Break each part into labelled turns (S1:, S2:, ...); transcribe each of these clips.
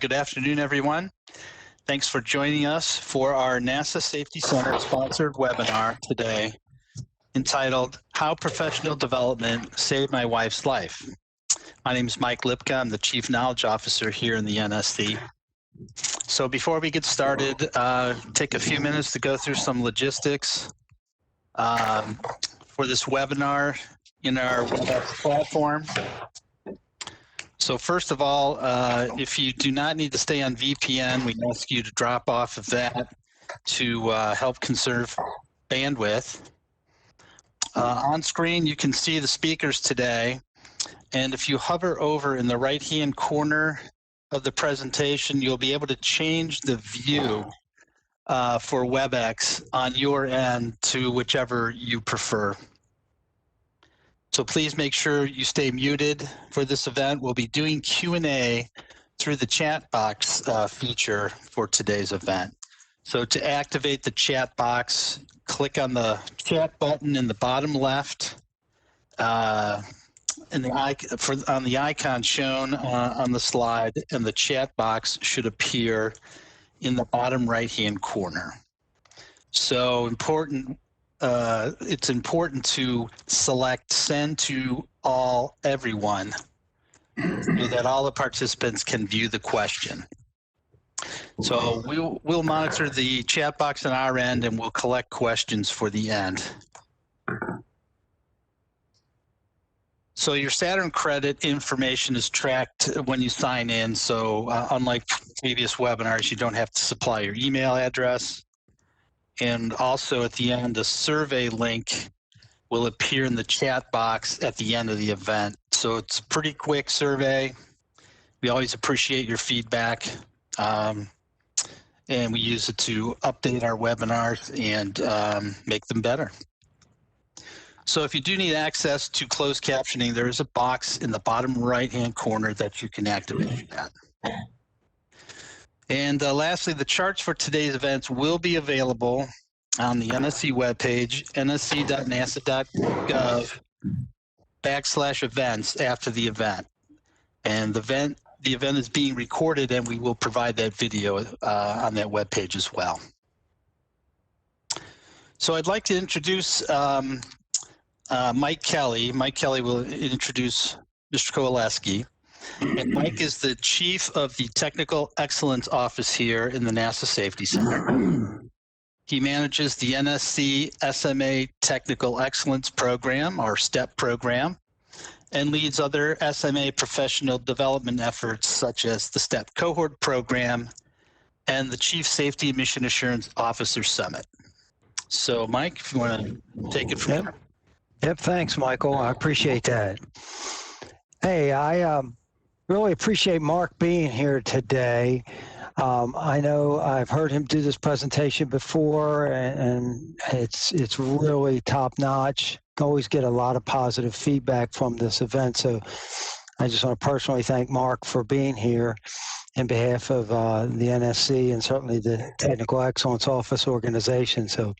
S1: Good afternoon, everyone. Thanks for joining us for our NASA Safety Center sponsored webinar today entitled How Professional Development Saved My Wife's Life. My name is Mike Lipka. I'm the Chief Knowledge Officer here in the NSC. So before we get started, take a few minutes to go through some logistics for this webinar in our WebEx platform. So first of all, if you do not need to stay on VPN, we ask you to drop off of that to help conserve bandwidth. On screen, you can see the speakers today. And if you hover over in the right-hand corner of the presentation, you'll be able to change the view for WebEx on your end to whichever you prefer. So please make sure you stay muted for this event. We'll be doing Q&A through the chat box feature for today's event. So to activate the chat box, click on the chat button in the bottom left on the icon shown on the slide, and the chat box should appear in the bottom right-hand corner. So it's important to select send to everyone so that all the participants can view the question. So we'll monitor the chat box on our end, and we'll collect questions for the end. So your Saturn credit information is tracked when you sign in. So unlike previous webinars, you don't have to supply your email address. And also at the end, a survey link will appear in the chat box at the end of the event. So it's a pretty quick survey. We always appreciate your feedback. And we use it to update our webinars and make them better. So if you do need access to closed captioning, there is a box in the bottom right-hand corner that you can activate that. And lastly, the charts for today's events will be available on the NSC webpage, nsc.nasa.gov/events after the event. And the event is being recorded, and we will provide that video on that webpage as well. So I'd like to introduce Mike Kelly. Mike Kelly will introduce Mr. Kowaleski. And Mike is the Chief of the Technical Excellence Office here in the NASA Safety Center. He manages the NSC SMA Technical Excellence Program, our STEP program, and leads other SMA professional development efforts such as the STEP Cohort Program and the Chief Safety and Mission Assurance Officer Summit. So Mike, if you want to take it from here.
S2: Yep, thanks, Michael. I appreciate that. Hey, I really appreciate Mark being here today. I know I've heard him do this presentation before, and it's really top-notch. Always get a lot of positive feedback from this event. So I just want to personally thank Mark for being here in behalf of the NSC and certainly the Technical Excellence Office organization. So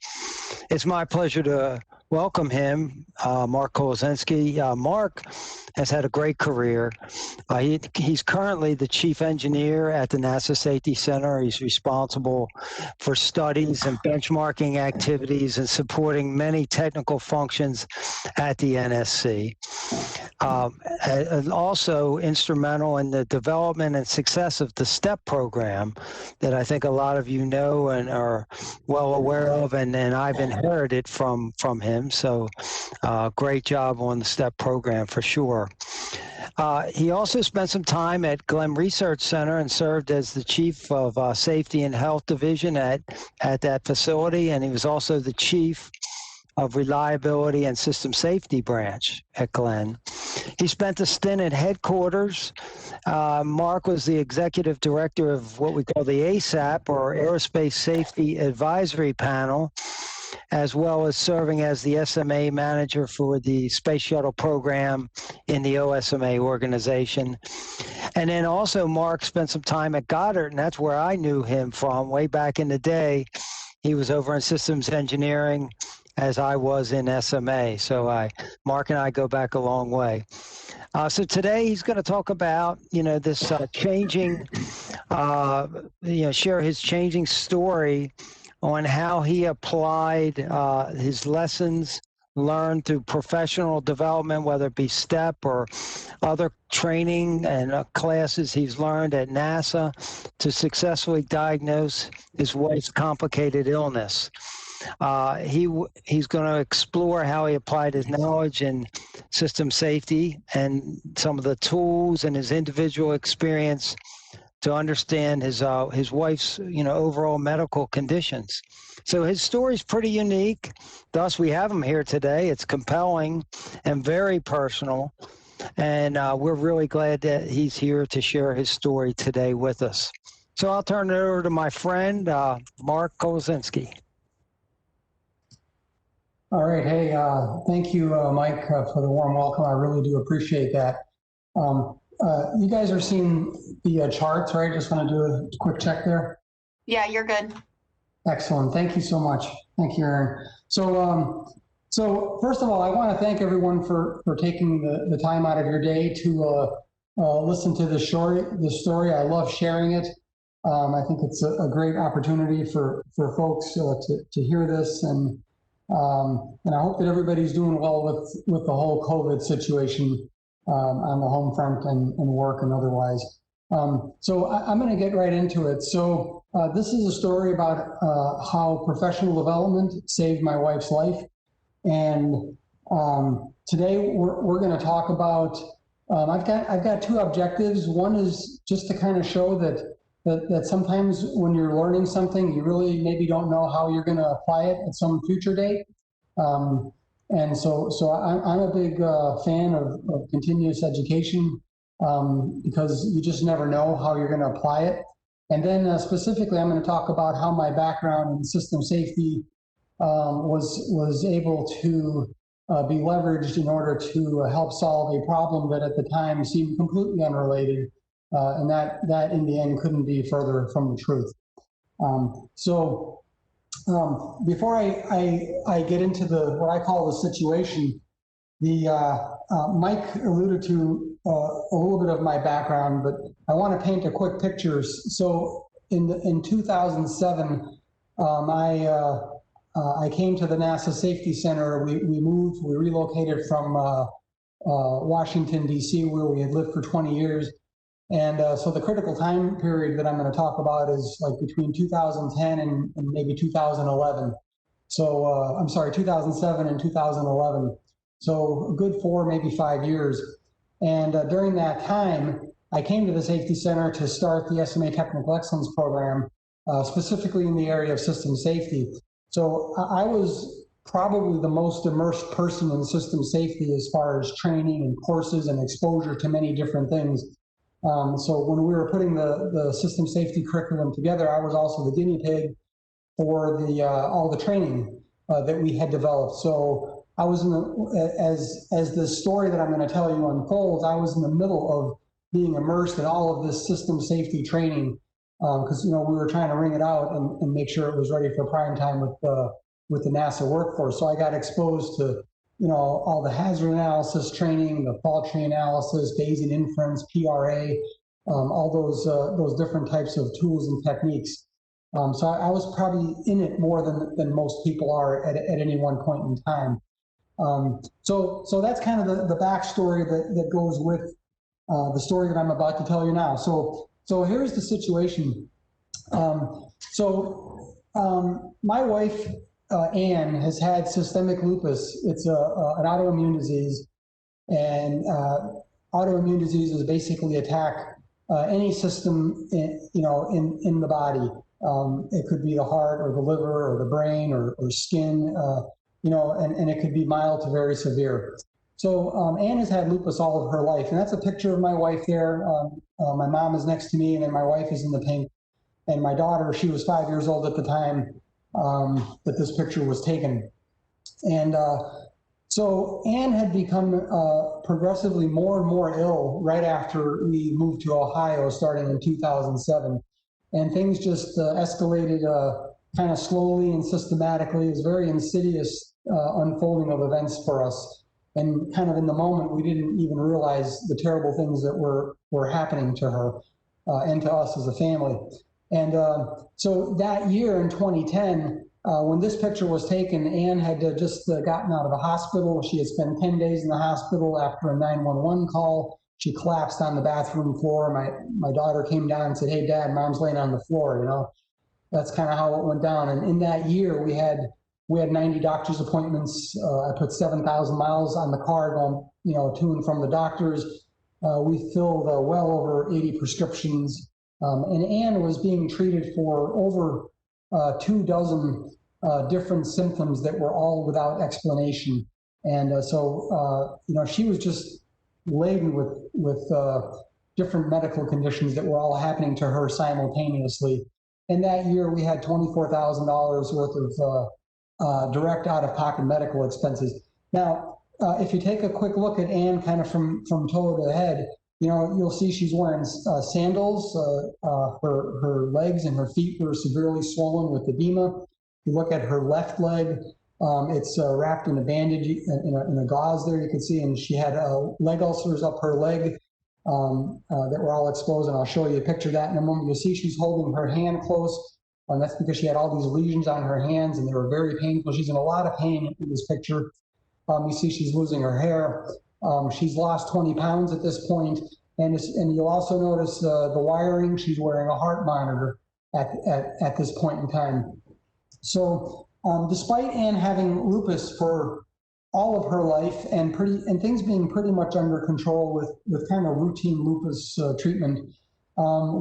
S2: it's my pleasure to welcome him, Mark Kowaleski. Mark has had a great career. He's currently the chief engineer at the NASA Safety Center. He's responsible for studies and benchmarking activities and supporting many technical functions at the NSC. And also instrumental in the development and success of the STEP program that I think a lot of you know and are well aware of, and I've inherited from him. So great job on the STEP program for sure. He also spent some time at Glenn Research Center and served as the chief of Safety and Health Division at that facility, and he was also the chief of Reliability and System Safety Branch at Glenn. He spent a stint at headquarters. Mark was the executive director of what we call the ASAP, or Aerospace Safety Advisory Panel, as well as serving as the SMA manager for the Space Shuttle program in the OSMA organization. And then also Mark spent some time at Goddard, and that's where I knew him from way back in the day. He was over in systems engineering as I was in SMA. So Mark and I go back a long way. So today he's going to talk about, this changing, share his changing story on how he applied his lessons learned through professional development, whether it be STEP or other training and classes he's learned at NASA to successfully diagnose his wife's complicated illness. He's going to explore how he applied his knowledge in system safety and some of the tools and his individual experience to understand his wife's overall medical conditions. So his story is pretty unique. Thus, we have him here today. It's compelling and very personal, and we're really glad that he's here to share his story today with us. So I'll turn it over to my friend Mark Kolozinski.
S3: All right. Hey, thank you, Mike, for the warm welcome. I really do appreciate that. You guys are seeing the charts, right? Just want to do a quick check there.
S4: Yeah, you're good.
S3: Excellent. Thank you so much. Thank you, Aaron. So first of all, I want to thank everyone for taking the time out of your day to listen to the story. I love sharing it. I think it's a great opportunity for folks to hear this, and I hope that everybody's doing well with the whole COVID situation on the home front and work and otherwise. So I'm going to get right into it. So this is a story about how professional development saved my wife's life. And today we're going to talk about, I've got two objectives. One is just to kind of show that sometimes when you're learning something, you really maybe don't know how you're going to apply it at some future date. And so I'm a big fan of continuous education because you just never know how you're going to apply it. And then specifically, I'm going to talk about how my background in system safety was able to be leveraged in order to help solve a problem that at the time seemed completely unrelated, and that in the end couldn't be further from the truth. Before I get into what I call the situation, Mike alluded to a little bit of my background, but I want to paint a quick picture. So in 2007, I came to the NASA Safety Center. We relocated from Washington, D.C., where we had lived for 20 years. And so the critical time period that I'm going to talk about is like between 2010 and maybe 2011. So I'm sorry, 2007 and 2011. So a good 4, maybe 5 years. And during that time, I came to the Safety Center to start the SMA Technical Excellence Program, specifically in the area of system safety. So I was probably the most immersed person in system safety as far as training and courses and exposure to many different things. So when we were putting the system safety curriculum together, I was also the guinea pig for all the training that we had developed. So I was as the story that I'm going to tell you unfolds, I was in the middle of being immersed in all of this system safety training because we were trying to ring it out and make sure it was ready for prime time with the NASA workforce. So I got exposed to all the hazard analysis training, the fault tree analysis, Bayesian inference, PRA, all those different types of tools and techniques. So I was probably in it more than most people are at any one point in time. So that's kind of the backstory that goes with the story that I'm about to tell you now. So here's the situation. My wife, Anne, has had systemic lupus. It's an autoimmune disease, and autoimmune diseases basically attack any system in the body. It could be the heart or the liver or the brain or skin, and it could be mild to very severe. So Anne has had lupus all of her life, and that's a picture of my wife there. My mom is next to me, and then my wife is in the pink. And my daughter, she was 5 years old at the time that this picture was taken. And so Anne had become progressively more and more ill right after we moved to Ohio, starting in 2007. And things just escalated kind of slowly and systematically. It was very insidious unfolding of events for us. And kind of in the moment, we didn't even realize the terrible things that were happening to her and to us as a family. And so that year in 2010, when this picture was taken, Anne had just gotten out of the hospital. She had spent 10 days in the hospital after a 911 call. She collapsed on the bathroom floor. My daughter came down and said, "Hey, Dad, Mom's laying on the floor." You know, that's kind of how it went down. And in that year, we had 90 doctor's appointments. I put 7,000 miles on the car going, to and from the doctors. We filled well over 80 prescriptions. And Anne was being treated for over 24 different symptoms that were all without explanation. And so she was just laden with different medical conditions that were all happening to her simultaneously. And that year we had $24,000 worth of direct out-of-pocket medical expenses. Now, if you take a quick look at Anne kind of from toe to head, you'll see she's wearing sandals. Her legs and her feet were severely swollen with edema. You look at her left leg, it's wrapped in a bandage, in a gauze there you can see, and she had leg ulcers up her leg that were all exposed, and I'll show you a picture of that in a moment. You'll see she's holding her hand close, and that's because she had all these lesions on her hands, and they were very painful. She's in a lot of pain in this picture. You see she's losing her hair. She's lost 20 pounds at this point, and you'll also notice the wiring. She's wearing a heart monitor at this point in time. So despite Anne having lupus for all of her life and things being pretty much under control with kind of routine lupus treatment,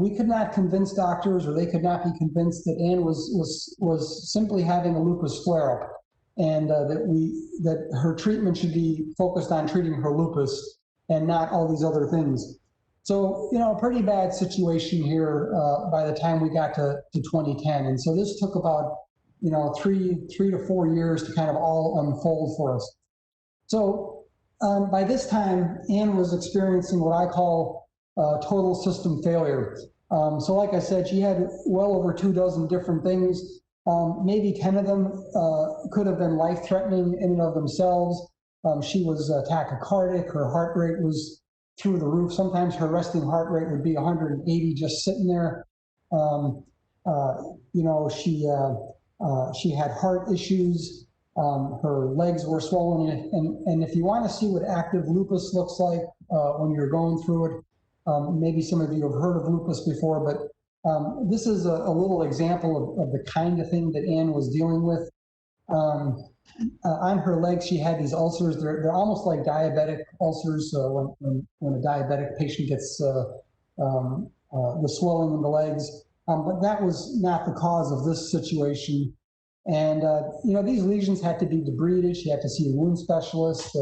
S3: we could not convince doctors, or they could not be convinced that Anne was simply having a lupus flare-up, and that her treatment should be focused on treating her lupus and not all these other things. So, a pretty bad situation here by the time we got to 2010. And so this took about, 3 to 4 years to kind of all unfold for us. So by this time, Anne was experiencing what I call total system failure. So like I said, she had well over 24 different things. Maybe 10 of them could have been life-threatening in and of themselves. She was tachycardic. Her heart rate was through the roof. Sometimes her resting heart rate would be 180 just sitting there. She had heart issues. Her legs were swollen. And if you want to see what active lupus looks like when you're going through it, maybe some of you have heard of lupus before, but this is a little example of the kind of thing that Anne was dealing with. On her legs, she had these ulcers. They're almost like diabetic ulcers. When a diabetic patient gets the swelling in the legs, but that was not the cause of this situation. And these lesions had to be debrided. She had to see a wound specialist.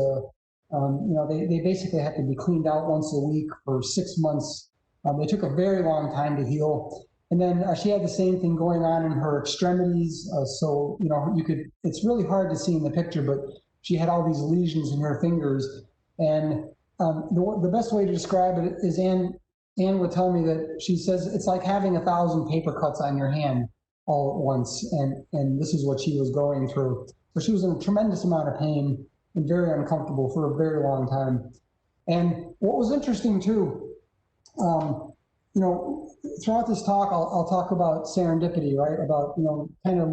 S3: They basically had to be cleaned out once a week for 6 months. They took a very long time to heal. And then she had the same thing going on in her extremities. It's really hard to see in the picture, but she had all these lesions in her fingers. And the best way to describe it is Anne would tell me that she says it's like having 1,000 paper cuts on your hand all at once. And this is what she was going through. So she was in a tremendous amount of pain and very uncomfortable for a very long time. And what was interesting too, throughout this talk, I'll talk about serendipity, right? About, kind of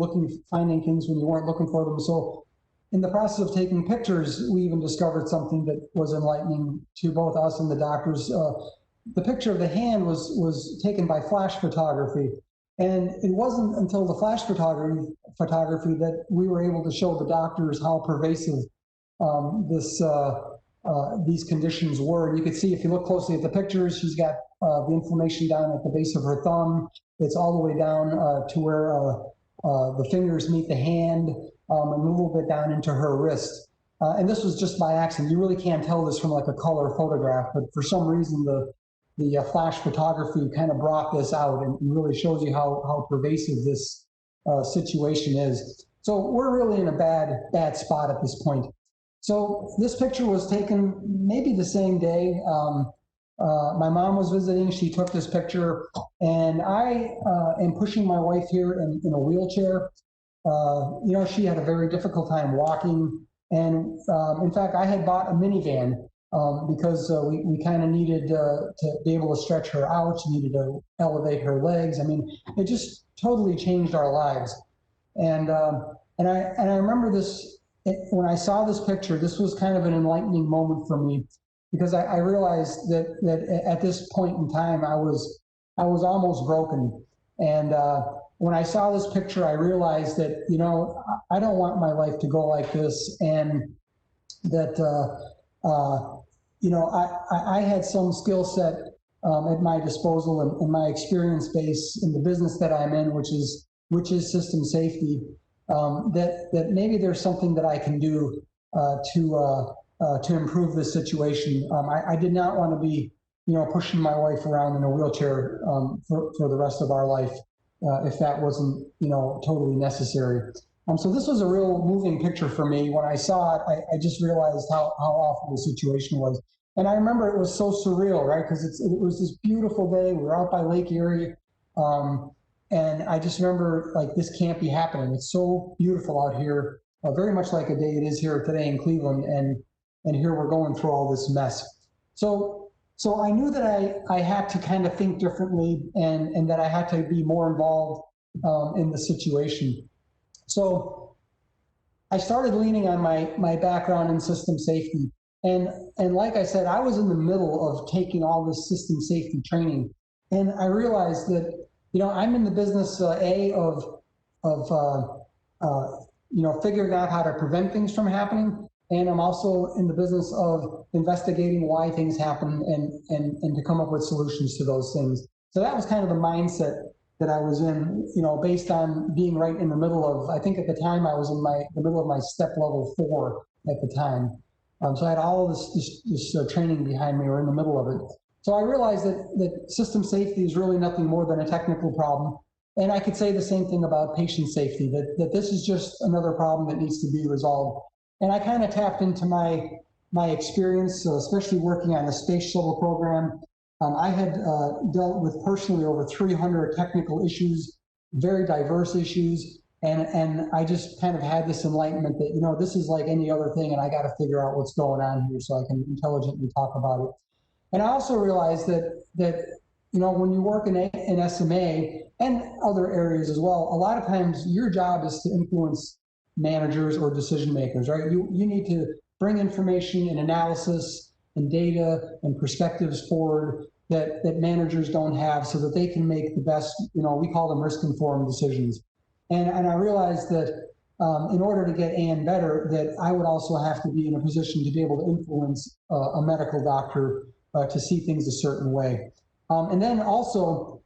S3: finding things when you weren't looking for them. So in the process of taking pictures, we even discovered something that was enlightening to both us and the doctors. The picture of the hand was taken by flash photography. And it wasn't until the flash photography that we were able to show the doctors how pervasive these conditions were. And you could see, if you look closely at the pictures, she's got the inflammation down at the base of her thumb. It's all the way down to where the fingers meet the hand, and a little bit down into her wrist. And this was just by accident. You really can't tell this from like a color photograph, but for some reason the flash photography kind of brought this out and really shows you how pervasive this situation is. So we're really in a bad spot at this point. So this picture was taken maybe the same day. My mom was visiting. She took this picture, and I am pushing my wife here in a wheelchair. She had a very difficult time walking. And in fact, I had bought a minivan because we kind of needed to be able to stretch her out, needed to elevate her legs. I mean, it just totally changed our lives. And I remember this, when I saw this picture, this was kind of an enlightening moment for me, because I realized that at this point in time, I was almost broken. And when I saw this picture, I realized that, you know, I don't want my life to go like this, and that, you know, I had some skill set at my disposal and my experience base in the business that I'm in, which is system safety, that maybe there's something that I can do to improve this situation. I did not want to be, you know, pushing my wife around in a wheelchair for the rest of our life, if that wasn't, you know, totally necessary. So this was a real moving picture for me. When I saw it, I just realized how awful the situation was. And I remember it was so surreal, right? Because it was this beautiful day. We were out by Lake Erie. And I just remember, like, this can't be happening. It's so beautiful out here, very much like a day it is here today in Cleveland. And here we're going through all this mess. So I knew that I had to kind of think differently, and that I had to be more involved in the situation. So I started leaning on my background in system safety. And like I said, I was in the middle of taking all this system safety training. And I realized that, you know, I'm in the business, of you know, figuring out how to prevent things from happening. And I'm also in the business of investigating why things happen and to come up with solutions to those things. So that was kind of the mindset that I was in, you know, based on being right in the middle of, I think at the time I was in the middle of my step level 4 at the time. So I had all of this training behind me, or in the middle of it. So I realized that system safety is really nothing more than a technical problem. And I could say the same thing about patient safety, that this is just another problem that needs to be resolved. And I kind of tapped into my experience, especially working on the space shuttle program. I had dealt with personally over 300 technical issues, very diverse issues. And I just kind of had this enlightenment that, you know, this is like any other thing, and I got to figure out what's going on here so I can intelligently talk about it. And I also realized that you know, when you work in SMA and other areas as well, a lot of times your job is to influence managers or decision makers, right? You need to bring information and analysis and data and perspectives forward that managers don't have, so that they can make the best, you know, we call them risk-informed decisions. And I realized that in order to get Ann better, that I would also have to be in a position to be able to influence a medical doctor to see things a certain way. And then also,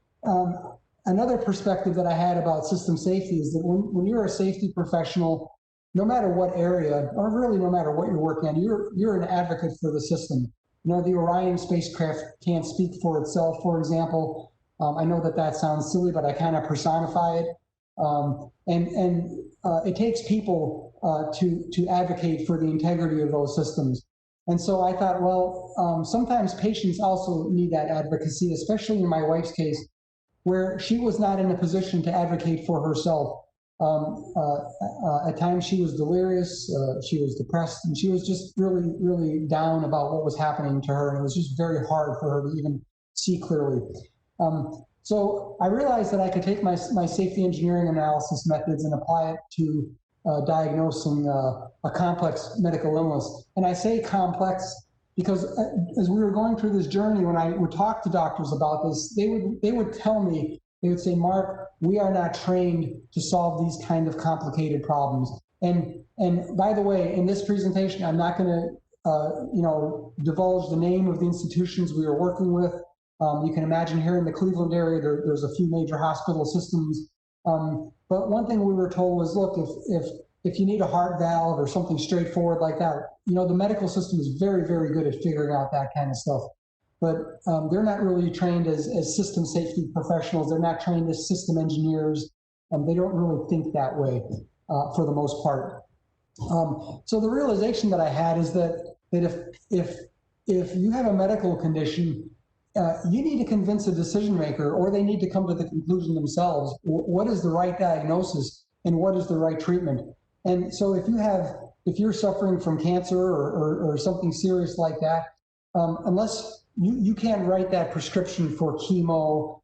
S3: another perspective that I had about system safety is that when you're a safety professional, no matter what area, or really no matter what you're working on, you're an advocate for the system. You know, the Orion spacecraft can't speak for itself, for example. I know that sounds silly, but I kind of personify it. It takes people to advocate for the integrity of those systems. And so I thought, well, sometimes patients also need that advocacy, especially in my wife's case, where she was not in a position to advocate for herself. At times she was delirious, she was depressed, and she was just really, really down about what was happening to her. And it was just very hard for her to even see clearly. So I realized that I could take my safety engineering analysis methods and apply it to diagnosing a complex medical illness. And I say complex because as we were going through this journey, when I would talk to doctors about this, they would tell me, they would say, Mark, we are not trained to solve these kind of complicated problems. And by the way, in this presentation, I'm not going to divulge the name of the institutions we were working with. You can imagine here in the Cleveland area, there's a few major hospital systems. But one thing we were told was, look, if you need a heart valve or something straightforward like that, you know, the medical system is very, very good at figuring out that kind of stuff. But they're not really trained as system safety professionals. They're not trained as system engineers. They don't really think that way for the most part. So the realization that I had is that if you have a medical condition, you need to convince a decision maker, or they need to come to the conclusion themselves, what is the right diagnosis and what is the right treatment. And so if you have if you're suffering from cancer or something serious like that, unless you can't write that prescription for chemo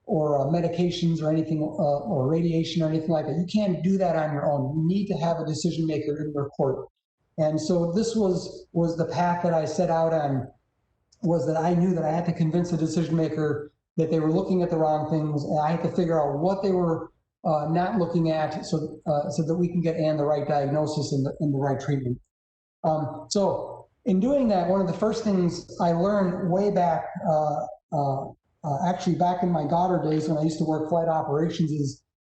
S3: or medications or anything, or radiation or anything like that. You can't do that on your own. You need to have a decision maker in your court. And so this was the path that I set out on, was that I knew that I had to convince a decision maker that they were looking at the wrong things, and I had to figure out what they were not looking at, so that we can get Ann the right diagnosis and the right treatment. So in doing that, one of the first things I learned way back, actually back in my Goddard days when I used to work flight operations,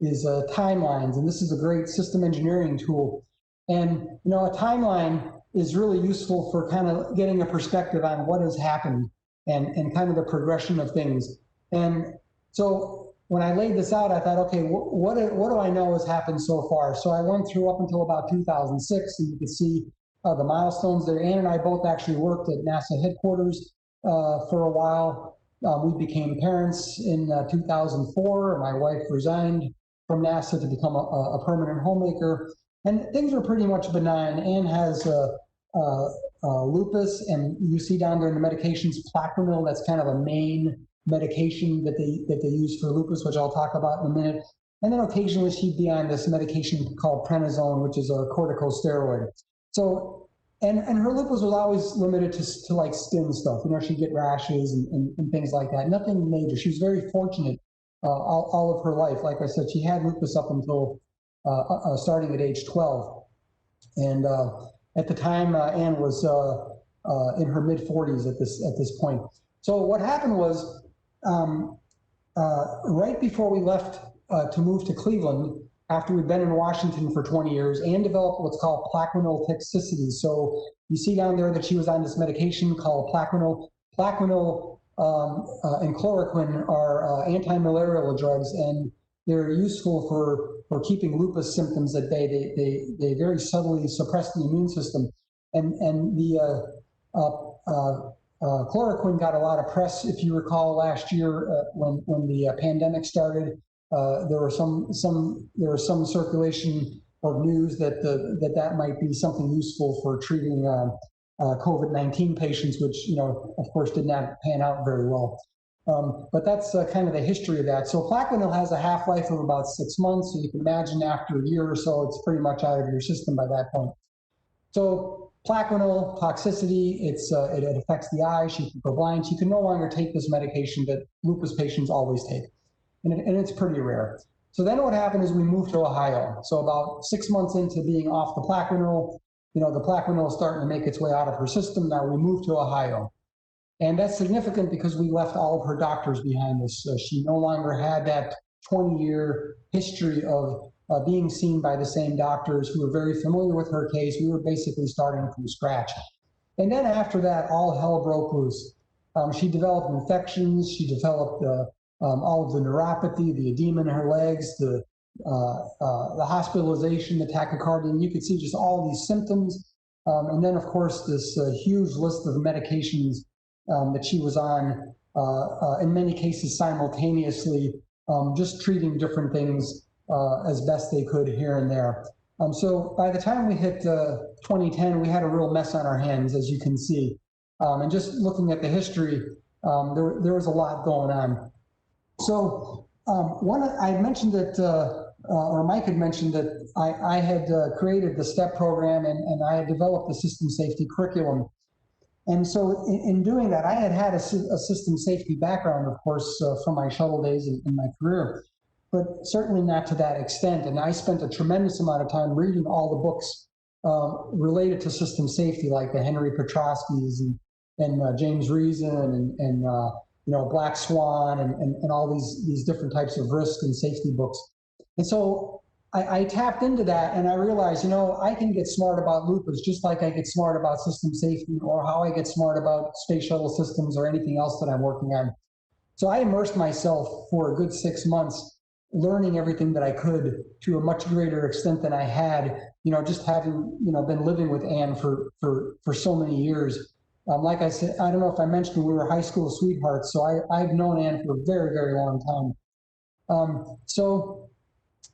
S3: is timelines, and this is a great system engineering tool. And a timeline is really useful for kind of getting a perspective on what has happened and kind of the progression of things. And so when I laid this out, I thought, okay, what do I know has happened so far? So I went through up until about 2006, and you can see the milestones there. Ann and I both actually worked at NASA headquarters for a while. We became parents in 2004. My wife resigned from NASA to become a permanent homemaker. And things are pretty much benign. Ann has lupus, and you see down there in the medications, Plaquenil. That's kind of a main medication that they use for lupus, which I'll talk about in a minute. And then occasionally she'd be on this medication called prednisone, which is a corticosteroid. So, and her lupus was always limited to like skin stuff. She'd get rashes and things like that. Nothing major. She was very fortunate all of her life. Like I said, she had lupus up until starting at age 12. And at the time, Ann was in her mid-40s at this point. So what happened was, right before we left to move to Cleveland, after we'd been in Washington for 20 years, Ann developed what's called Plaquenil toxicity. So you see down there that she was on this medication called Plaquenil. Plaquenil and chloroquine are anti-malarial drugs, and they're useful for keeping lupus symptoms at bay. They very subtly suppress the immune system. And the chloroquine got a lot of press, if you recall, last year when the pandemic started. There was some circulation of news that might be something useful for treating COVID-19 patients, which of course did not pan out very well. But that's kind of the history of that. So Plaquenil has a half-life of about 6 months. So you can imagine after a year or so, it's pretty much out of your system by that point. So Plaquenil toxicity, it affects the eye. She can go blind. She can no longer take this medication that lupus patients always take. And it's pretty rare. So then what happened is we moved to Ohio. So about 6 months into being off the Plaquenil, the Plaquenil is starting to make its way out of her system. Now we moved to Ohio. And that's significant because we left all of her doctors behind us. She no longer had that 20-year history of being seen by the same doctors who were very familiar with her case. We were basically starting from scratch. And then after that, all hell broke loose. She developed infections. She developed all of the neuropathy, the edema in her legs, the hospitalization, the tachycardia, and you could see just all these symptoms. And then, of course, this huge list of medications that she was on, in many cases simultaneously, just treating different things as best they could here and there. So by the time we hit 2010, we had a real mess on our hands, as you can see. And just looking at the history, there was a lot going on. So I mentioned that, or Mike had mentioned that I had created the STEP program, and I had developed the system safety curriculum. And so in doing that, I had a system safety background, of course, from my shuttle days in my career, but certainly not to that extent. And I spent a tremendous amount of time reading all the books related to system safety, like the Henry Petrosky's and James Reason and Black Swan and all these different types of risk and safety books. And so I tapped into that, and I realized, I can get smart about lupus just like I get smart about system safety, or how I get smart about space shuttle systems or anything else that I'm working on. So I immersed myself for a good 6 months, learning everything that I could to a much greater extent than I had, just having, been living with Ann for so many years. Like I said, I don't know if I mentioned we were high school sweethearts, so I've known Ann for a very, very long time.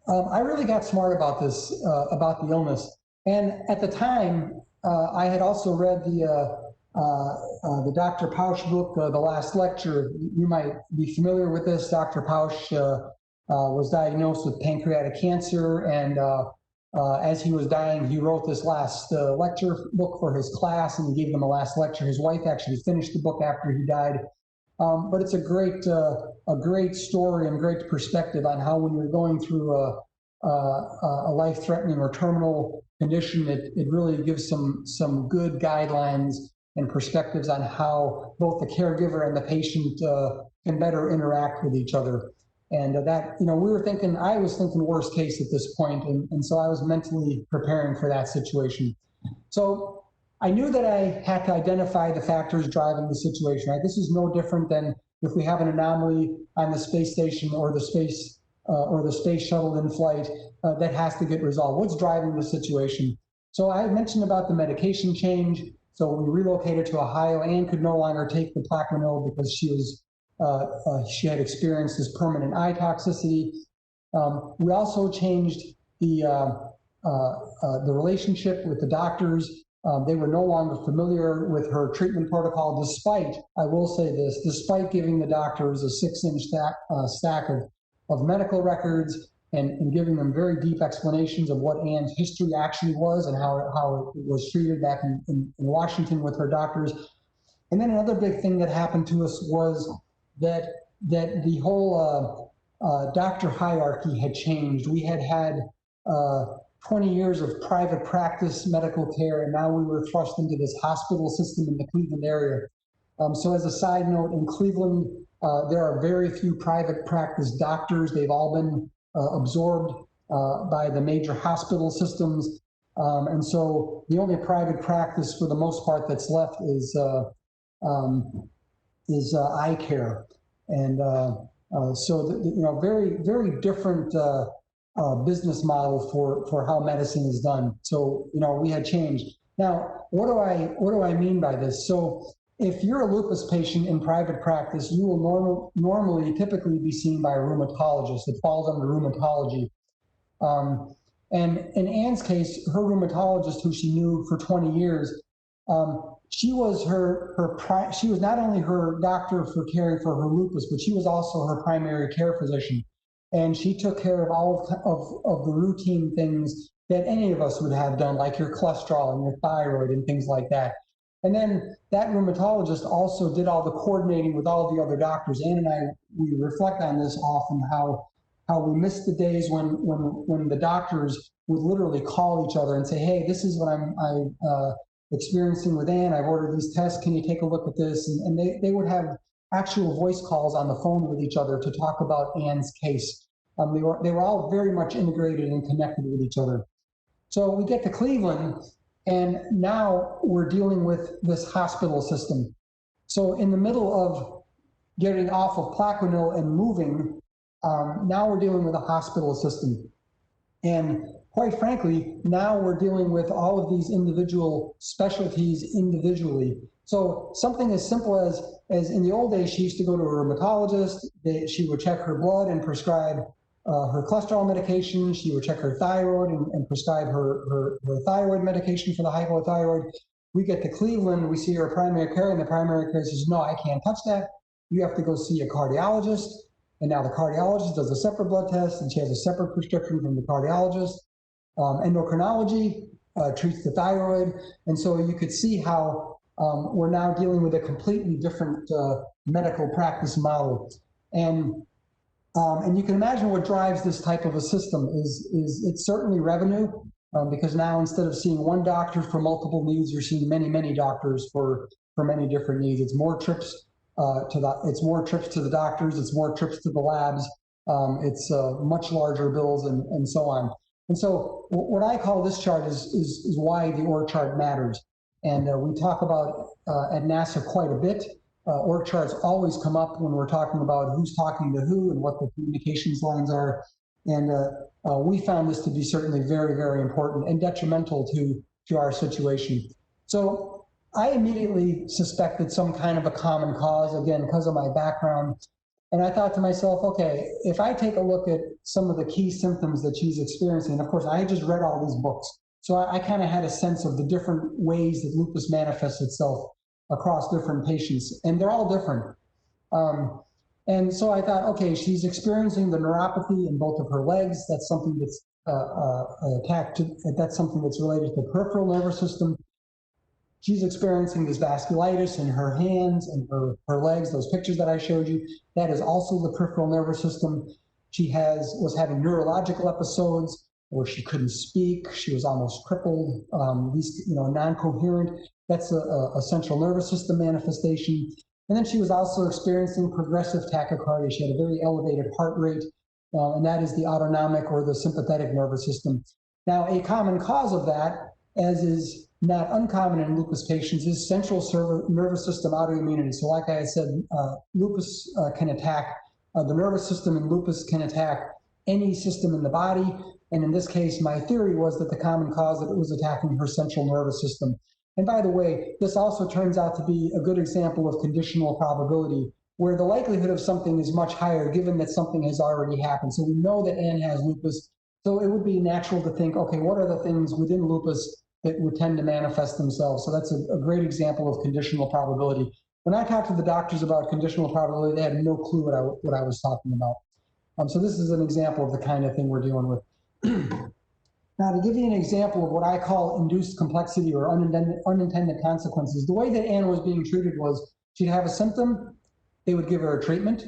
S3: I really got smart about this, about the illness. And at the time, I had also read the Dr. Pausch book, The Last Lecture. You might be familiar with this. Dr. Pausch was diagnosed with pancreatic cancer, and as he was dying, he wrote this last lecture book for his class, and he gave them a last lecture. His wife actually finished the book after he died. But it's a great story and great perspective on how, when you're going through a life-threatening or terminal condition, it really gives some good guidelines and perspectives on how both the caregiver and the patient can better interact with each other. And that, I was thinking worst case at this point, and so I was mentally preparing for that situation. So I knew that I had to identify the factors driving the situation. Right? This is no different than if we have an anomaly on the space station or the space shuttle in flight that has to get resolved. What's driving the situation? So I mentioned about the medication change. So we relocated to Ohio. Anne could no longer take the Plaquenil because she had experienced this permanent eye toxicity. We also changed the relationship with the doctors. They were no longer familiar with her treatment protocol, despite, I will say this, despite giving the doctors a 6-inch stack of medical records and giving them very deep explanations of what Anne's history actually was and how it was treated back in Washington with her doctors. And then another big thing that happened to us was that the whole doctor hierarchy had changed. We had 20 years of private practice medical care, and now we were thrust into this hospital system in the Cleveland area. So as a side note, in Cleveland, there are very few private practice doctors. They've all been absorbed by the major hospital systems. And so the only private practice for the most part that's left is eye care. And so, very, very different business model for how medicine is done. So, we had changed. Now, what do I mean by this? So if you're a lupus patient in private practice, you will normally typically be seen by a rheumatologist. It falls under rheumatology. And in Anne's case, her rheumatologist, who she knew for 20 years, she was she was not only her doctor for caring for her lupus, but she was also her primary care physician. And she took care of all of the routine things that any of us would have done, like your cholesterol and your thyroid and things like that. And then that rheumatologist also did all the coordinating with all the other doctors. Anne and I, we reflect on this often, how we missed the days when the doctors would literally call each other and say, hey, this is what I'm experiencing with Anne. I've ordered these tests. Can you take a look at this? And they would have actual voice calls on the phone with each other to talk about Anne's case. They were all very much integrated and connected with each other. So we get to Cleveland, and now we're dealing with this hospital system. So in the middle of getting off of Plaquenil and moving, now we're dealing with a hospital system. And quite frankly, now we're dealing with all of these individual specialties individually. So something as simple as in the old days, she used to go to a rheumatologist. She would check her blood and prescribe her cholesterol medication. She would check her thyroid and prescribe her thyroid medication for the hypothyroid. We get to Cleveland, we see her primary care, and the primary care says, no, I can't touch that. You have to go see a cardiologist. And now the cardiologist does a separate blood test, and she has a separate prescription from the cardiologist. Endocrinology treats the thyroid. And so you could see how we're now dealing with a completely different medical practice model. And you can imagine what drives this type of a system is it's certainly revenue, because now instead of seeing one doctor for multiple needs, you're seeing many, many doctors for many different needs. It's more trips it's more trips to the doctors, it's more trips to the labs, it's much larger bills and so on. And so what I call this chart is why the org chart matters. And we talk about at NASA quite a bit. Org charts always come up when we're talking about who's talking to who and what the communications lines are. And we found this to be certainly very, very important and detrimental to our situation. So I immediately suspected some kind of a common cause, again, because of my background. And I thought to myself, okay, if I take a look at some of the key symptoms that she's experiencing, and of course, I had just read all these books. So I kind of had a sense of the different ways that lupus manifests itself across different patients, and they're all different. And so I thought, okay, she's experiencing the neuropathy in both of her legs. That's something that's that's something that's related to the peripheral nervous system. She's experiencing this vasculitis in her hands and her legs, those pictures that I showed you. That is also the peripheral nervous system. She was having neurological episodes where she couldn't speak. She was almost crippled, non-coherent. That's a central nervous system manifestation. And then she was also experiencing progressive tachycardia. She had a very elevated heart rate, and that is the autonomic or the sympathetic nervous system. Now, a common cause of that, as is not uncommon in lupus patients, is central nervous system autoimmunity. So like I said, lupus can attack the nervous system, and lupus can attack any system in the body. And in this case, my theory was that the common cause that it was attacking her central nervous system. And by the way, this also turns out to be a good example of conditional probability, where the likelihood of something is much higher given that something has already happened. So we know that Anne has lupus. So it would be natural to think, okay, what are the things within lupus that would tend to manifest themselves? So that's a great example of conditional probability. When I talked to the doctors about conditional probability, they had no clue what I was talking about. So this is an example of the kind of thing we're dealing with. Now, to give you an example of what I call induced complexity or unintended consequences, the way that Anne was being treated was she'd have a symptom, they would give her a treatment,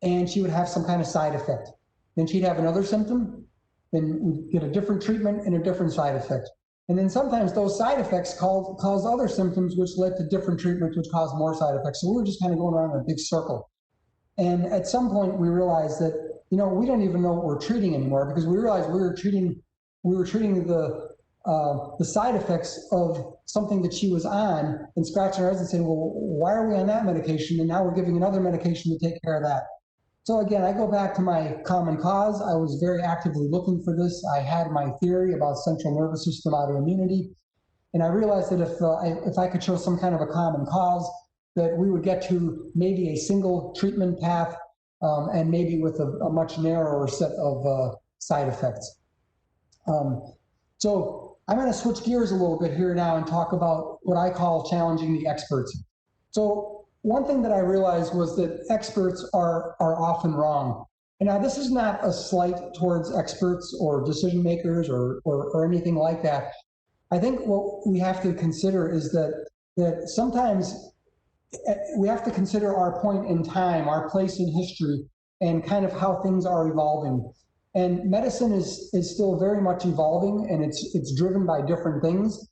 S3: and she would have some kind of side effect. Then she'd have another symptom, then we'd get a different treatment and a different side effect. And then sometimes those side effects cause other symptoms, which led to different treatments, which caused more side effects. So we were just kind of going around in a big circle. And at some point, we realized that, we don't even know what we're treating anymore, because we realized we were treating the side effects of something that she was on and scratching our heads and saying, well, why are we on that medication? And now we're giving another medication to take care of that. So again, I go back to my common cause. I was very actively looking for this. I had my theory about central nervous system autoimmunity. And I realized that if I could show some kind of a common cause, that we would get to maybe a single treatment path and maybe with a much narrower set of side effects. So I'm going to switch gears a little bit here now and talk about what I call challenging the experts. So one thing that I realized was that experts are often wrong. And now this is not a slight towards experts or decision makers or anything like that. I think what we have to consider is that sometimes we have to consider our point in time, our place in history, and kind of how things are evolving. And medicine is still very much evolving, and it's driven by different things.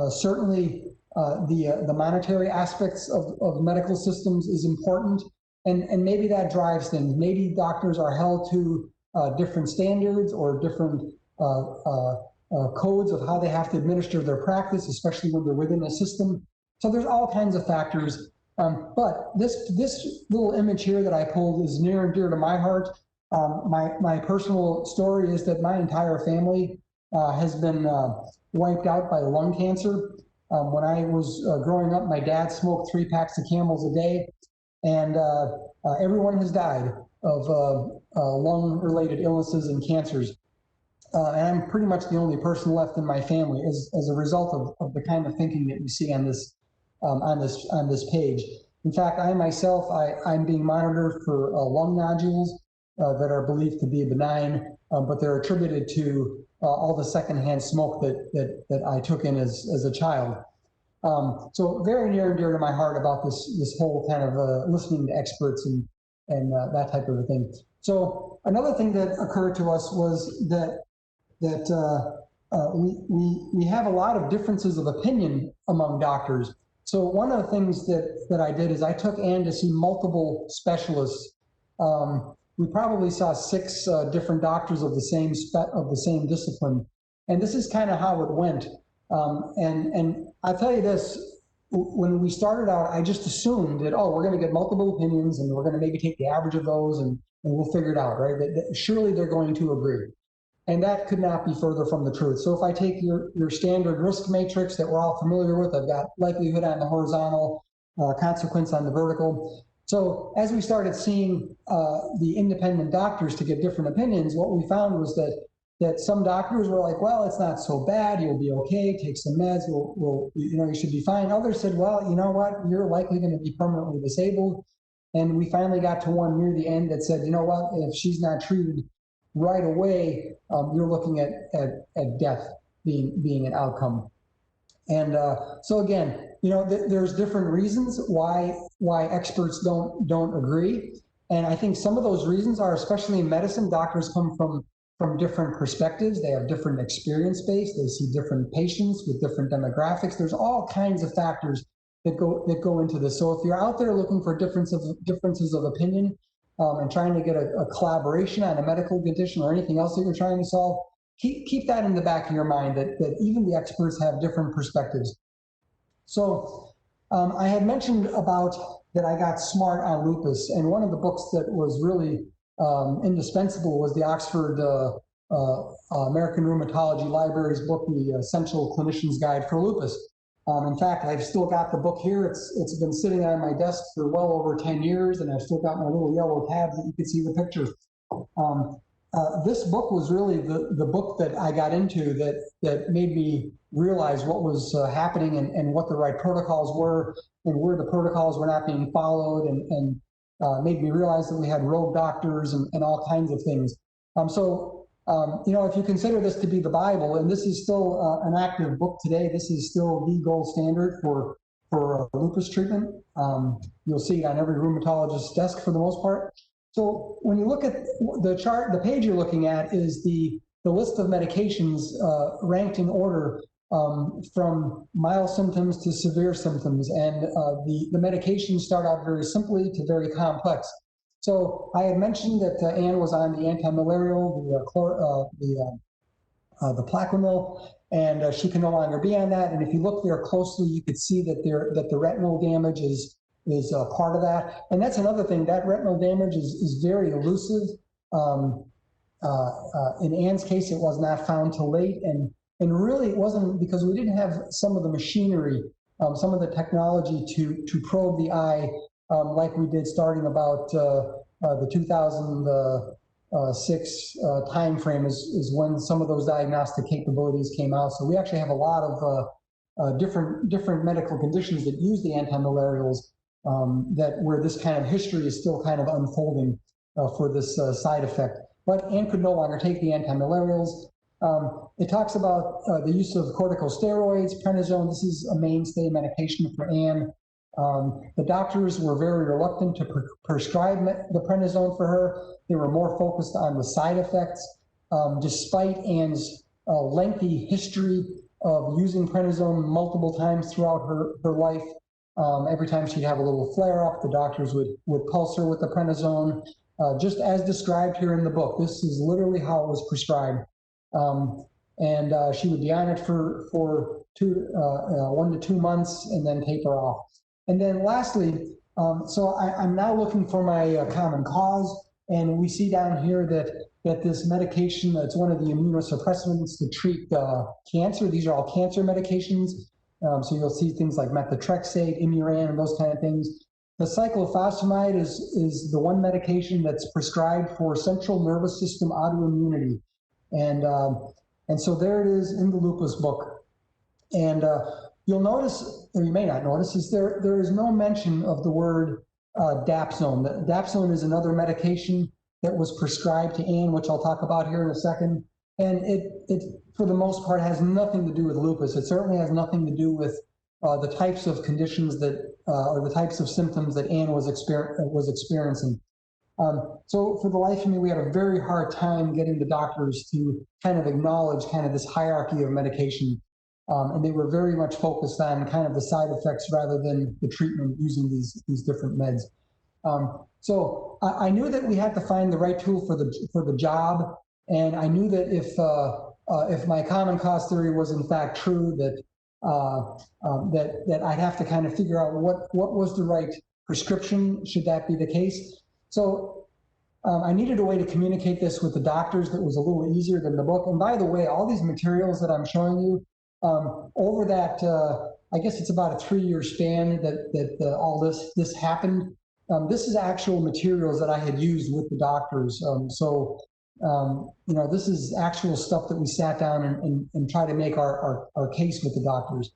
S3: Certainly, the monetary aspects of medical systems is important, and maybe that drives things. Maybe doctors are held to different standards or different codes of how they have to administer their practice, especially when they're within a system. So there's all kinds of factors. But this little image here that I pulled is near and dear to my heart. My personal story is that my entire family has been wiped out by lung cancer. When I was growing up, my dad smoked 3 packs of Camels a day, and everyone has died of lung-related illnesses and cancers. And I'm pretty much the only person left in my family as a result of the kind of thinking that we see on this page. In fact, I myself, I'm being monitored for lung nodules that are believed to be benign, but they're attributed to all the secondhand smoke that I took in as a child. So very near and dear to my heart about this whole kind of listening to experts and that type of a thing. So another thing that occurred to us was that we have a lot of differences of opinion among doctors. So one of the things that I did is I took Anne to see multiple specialists. We probably saw 6 different doctors of the same discipline, and this is kind of how it went. And I'll tell you this: when we started out, I just assumed that we're going to get multiple opinions, and we're going to maybe take the average of those, and we'll figure it out, right? That surely they're going to agree. And that could not be further from the truth. So if I take your standard risk matrix that we're all familiar with, I've got likelihood on the horizontal, consequence on the vertical. So as we started seeing the independent doctors to get different opinions, what we found was that that some doctors were like, well, it's not so bad, you'll be okay, take some meds, you should be fine. Others said, well, you know what, you're likely going to be permanently disabled. And we finally got to one near the end that said, you know what, if she's not treated right away, you're looking at death being an outcome. And so again, there's different reasons why experts don't agree. And I think some of those reasons are, especially in medicine, doctors come from different perspectives. They have different experience base. They see different patients with different demographics. There's all kinds of factors that go into this. So if you're out there looking for differences of opinion and trying to get a collaboration on a medical condition or anything else that you're trying to solve, keep that in the back of your mind, that even the experts have different perspectives. So I had mentioned about that I got smart on lupus, and one of the books that was really indispensable was the Oxford American Rheumatology Library's book, The Essential Clinician's Guide for Lupus. In fact, I've still got the book here. It's been sitting on my desk for well over 10 years, and I've still got my little yellow tabs that you can see the pictures. This book was really the book that I got into that made me realize what was happening and what the right protocols were and where the protocols were not being followed, and made me realize that we had rogue doctors and all kinds of things. If you consider this to be the Bible, and this is still an active book today, this is still the gold standard for lupus treatment. You'll see it on every rheumatologist's desk for the most part. So when you look at the chart, the page you're looking at is the list of medications ranked in order from mild symptoms to severe symptoms. And the medications start out very simply to very complex. So I had mentioned that Anne was on the anti-malarial, the Plaquenil, and she can no longer be on that. And if you look there closely, you could see that the retinal damage is part of that. And that's another thing, that retinal damage is very elusive. In Anne's case, it was not found till late, and really it wasn't because we didn't have some of the machinery, some of the technology to probe the eye like we did starting about the 2006 time frame is when some of those diagnostic capabilities came out. So we actually have a lot of different medical conditions that use the antimalarials where this kind of history is still kind of unfolding for this side effect. But Anne could no longer take the antimalarials. It talks about the use of corticosteroids, prednisone. This is a mainstay medication for Anne. The doctors were very reluctant to prescribe the prednisone for her. They were more focused on the side effects. Despite Anne's lengthy history of using prednisone multiple times throughout her life, every time she'd have a little flare-up, the doctors would pulse her with the prednisone, just as described here in the book. This is literally how it was prescribed. And she would be on it for 1 to 2 months and then taper off. And then lastly, so I'm now looking for my common cause, and we see down here that this medication, that's one of the immunosuppressants to treat cancer. These are all cancer medications. So you'll see things like methotrexate, Imuran, and those kind of things. The cyclophosphamide is the one medication that's prescribed for central nervous system autoimmunity. And so there it is in the lupus book. And you'll notice, or you may not notice, is there is no mention of the word dapsone. Dapsone is another medication that was prescribed to Anne, which I'll talk about here in a second. And it for the most part, has nothing to do with lupus. It certainly has nothing to do with the types of conditions or the types of symptoms that Anne was experiencing. So for the life of me, we had a very hard time getting the doctors to kind of acknowledge kind of this hierarchy of medication. And they were very much focused on kind of the side effects rather than the treatment using these different meds. So I knew that we had to find the right tool for the job. And I knew that if my common cause theory was in fact true, that I'd have to kind of figure out what was the right prescription, should that be the case. So I needed a way to communicate this with the doctors that was a little easier than the book. And by the way, all these materials that I'm showing you, over that, I guess it's about a 3-year span that all this happened. This is actual materials that I had used with the doctors. So This is actual stuff that we sat down and tried to make our case with the doctors.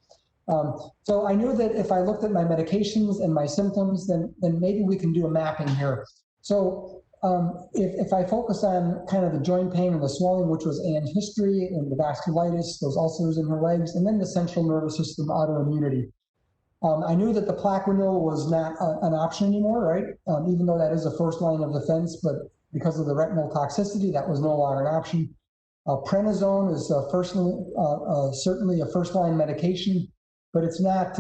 S3: So I knew that if I looked at my medications and my symptoms, then maybe we can do a mapping here. So if I focus on kind of the joint pain and the swelling, which was Anne's history, and the vasculitis, those ulcers in her legs, and then the central nervous system autoimmunity. I knew that the Plaquenil was not an option anymore, right? Even though that is a first line of defense, but because of the retinal toxicity, that was no longer an option. Prednisone is certainly a first line medication, but it's not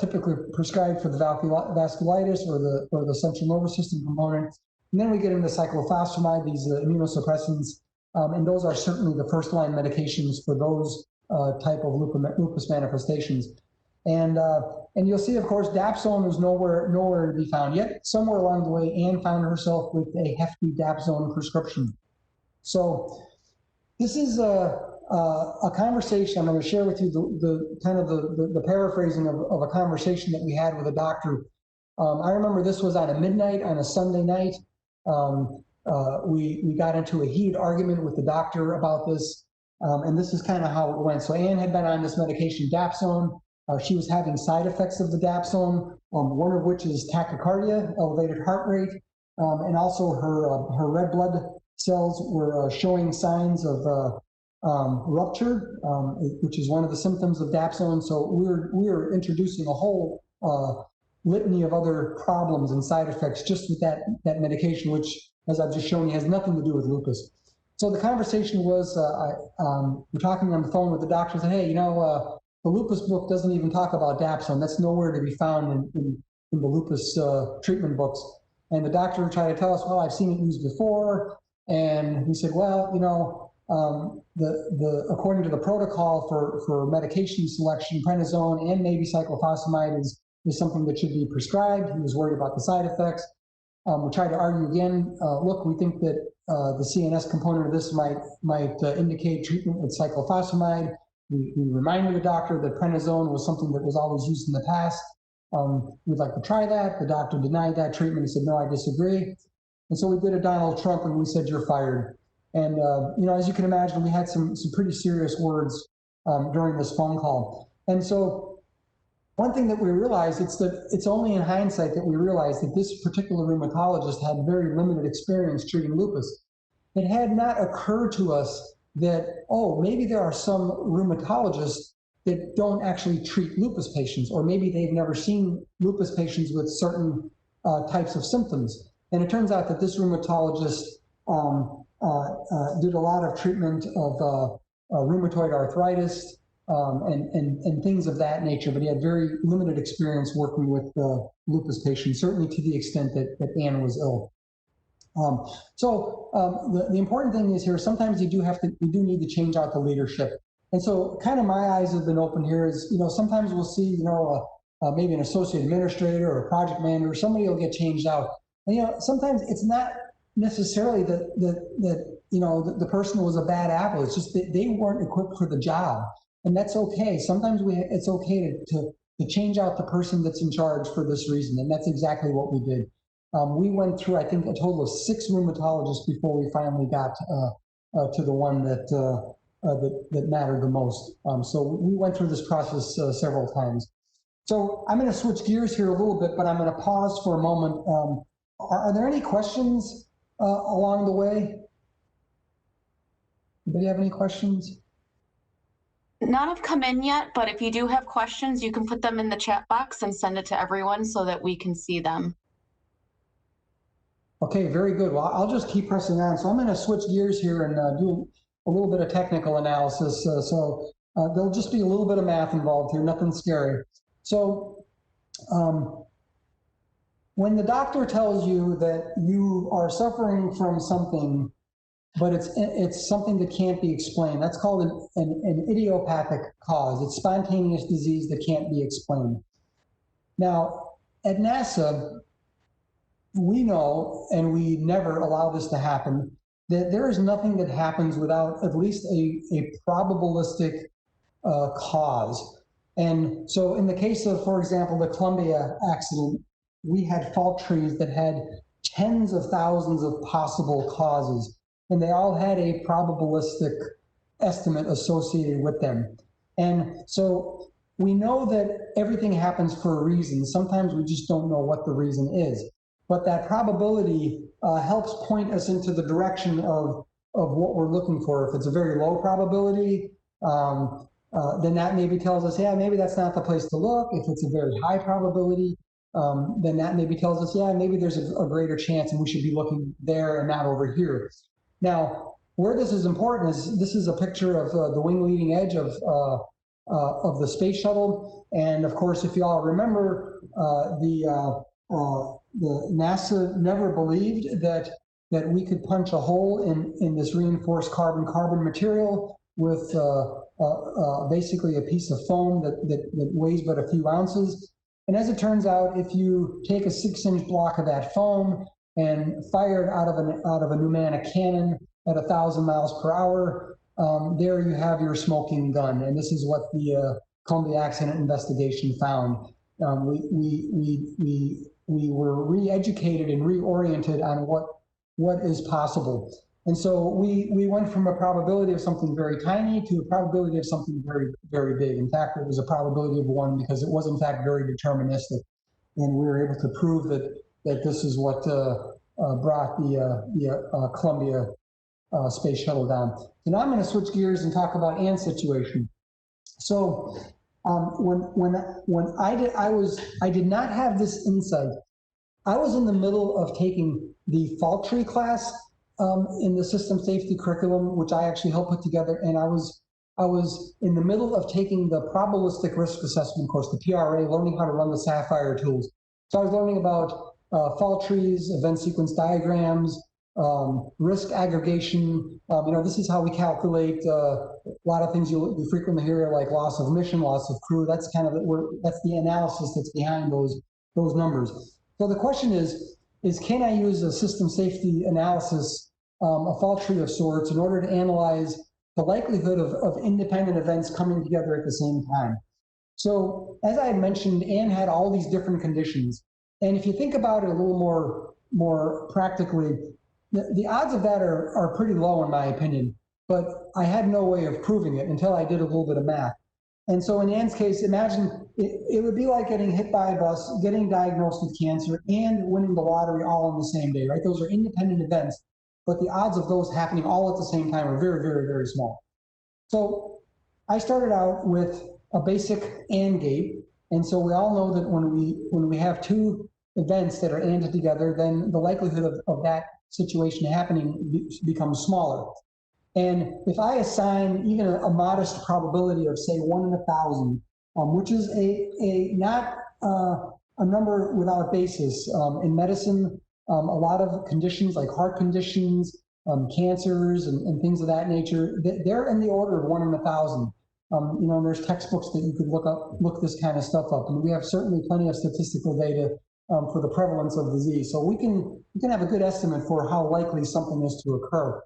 S3: typically prescribed for the vasculitis or the central nervous system component. And then we get into cyclophosphamide, these immunosuppressants, and those are certainly the first line medications for those type of lupus manifestations. And you'll see, of course, dapsone was nowhere to be found yet. Somewhere along the way, Anne found herself with a hefty dapsone prescription. So this is a conversation. I'm going to share with you the paraphrasing of a conversation that we had with a doctor. I remember this was at a midnight on a Sunday night. We got into a heated argument with the doctor about this, and this is kind of how it went. So Anne had been on this medication, dapsone. She was having side effects of the dapsone, one of which is tachycardia, elevated heart rate, and also her red blood cells were showing signs of rupture, which is one of the symptoms of dapsone. So we were introducing a whole litany of other problems and side effects just with that medication, which, as I've just shown you, has nothing to do with lupus. So the conversation was, we're talking on the phone with the doctor, and said, hey, the lupus book doesn't even talk about dapsone. That's nowhere to be found in the lupus treatment books. And the doctor tried to tell us, well, I've seen it used before. And he said, well, according to the protocol for medication selection, prednisone and maybe cyclophosphamide is something that should be prescribed. He was worried about the side effects. We tried to argue again, look, we think that the CNS component of this might indicate treatment with cyclophosphamide. We reminded the doctor that prednisone was something that was always used in the past. We'd like to try that. The doctor denied that treatment. He said, no, I disagree. And so we did a Donald Trump and we said, you're fired. And, as you can imagine, we had some pretty serious words during this phone call. And so one thing that we realized, it's only in hindsight that we realized that this particular rheumatologist had very limited experience treating lupus. It had not occurred to us that, maybe there are some rheumatologists that don't actually treat lupus patients, or maybe they've never seen lupus patients with certain types of symptoms. And it turns out that this rheumatologist did a lot of treatment of rheumatoid arthritis and things of that nature, but he had very limited experience working with lupus patients, certainly to the extent that Anne was ill. The important thing is here, sometimes we do need to change out the leadership. And so kind of my eyes have been open here is, sometimes we'll see, maybe an associate administrator or a project manager, somebody will get changed out. And, sometimes it's not necessarily that the person was a bad apple. It's just that they weren't equipped for the job. And that's okay. Sometimes it's okay to change out the person that's in charge for this reason. And that's exactly what we did. We went through, I think, a total of 6 rheumatologists before we finally got to the one that mattered the most. So we went through this process several times. So I'm going to switch gears here a little bit, but I'm going to pause for a moment. Are there any questions along the way? Anybody have any questions?
S4: None have come in yet, but if you do have questions, you can put them in the chat box and send it to everyone so that we can see them.
S3: Okay, very good. Well, I'll just keep pressing on. So I'm going to switch gears here and do a little bit of technical analysis. There'll just be a little bit of math involved here, nothing scary. So when the doctor tells you that you are suffering from something, but it's something that can't be explained, that's called an idiopathic cause. It's spontaneous disease that can't be explained. Now, at NASA, we know, and we never allow this to happen, that there is nothing that happens without at least a probabilistic cause. And so in the case of, for example, the Columbia accident, we had fault trees that had tens of thousands of possible causes. and they all had a probabilistic estimate associated with them. And so we know that everything happens for a reason. Sometimes we just don't know what the reason is. But that probability helps point us into the direction of what we're looking for. If it's a very low probability, then that maybe tells us, yeah, maybe that's not the place to look. If it's a very high probability, then that maybe tells us, yeah, maybe there's a greater chance and we should be looking there and not over here. Now, where this is important is this is a picture of the wing leading edge of the space shuttle. And of course, if you all remember, the NASA never believed that we could punch a hole in this reinforced carbon-carbon material with basically a piece of foam that weighs but a few ounces. And as it turns out, if you take a 6-inch block of that foam and fire it out of a pneumatic cannon at 1,000 miles per hour, there you have your smoking gun. And this is what the Columbia Accident Investigation found. We were re-educated and reoriented on what is possible. And so we went from a probability of something very tiny to a probability of something very, very big. In fact, it was a probability of 1 because it was in fact very deterministic. And we were able to prove that this is what brought the Columbia space shuttle down. So now I'm going to switch gears and talk about Ann's situation. So when I did not have this insight. I was in the middle of taking the fault tree class in the system safety curriculum, which I actually helped put together, and I was in the middle of taking the probabilistic risk assessment course, the PRA, learning how to run the Sapphire tools. So I was learning about fault trees, event sequence diagrams, risk aggregation. This is how we calculate a lot of things you frequently hear, like loss of mission, loss of crew. That's kind of that's the analysis that's behind those numbers. So the question is can I use a system safety analysis, a fault tree of sorts, in order to analyze the likelihood of independent events coming together at the same time? So as I had mentioned, Ann had all these different conditions. And if you think about it a little more practically, the odds of that are pretty low in my opinion, but I had no way of proving it until I did a little bit of math. And so in Ann's case, imagine it would be like getting hit by a bus, getting diagnosed with cancer, and winning the lottery all on the same day, right? Those are independent events, but the odds of those happening all at the same time are very, very, very small. So I started out with a basic AND gate. And so we all know that when we have two events that are ANDed together, then the likelihood of that situation happening becomes smaller. And if I assign even a modest probability of, say, 1 in 1,000, which is not a number without basis. In medicine, a lot of conditions like heart conditions, cancers, and things of that nature, they're in the order of 1 in 1,000. And there's textbooks that you could look this kind of stuff up, and we have certainly plenty of statistical data for the prevalence of disease. So we can have a good estimate for how likely something is to occur.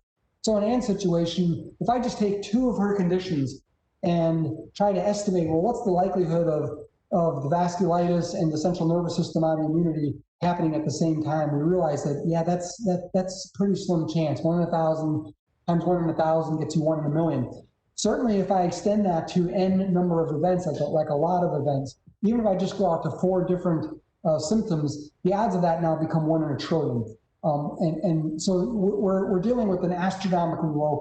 S3: So in Ann's situation, if I just take 2 of her conditions and try to estimate, well, what's the likelihood of the vasculitis and the central nervous system autoimmunity happening at the same time, we realize that, yeah, that's pretty slim chance. 1 in 1,000 times 1 in 1,000 gets you 1 in a million. Certainly, if I extend that to n number of events, like a lot of events, even if I just go out to 4 different symptoms, the odds of that now become 1 in a trillion. And so we're dealing with an astronomically low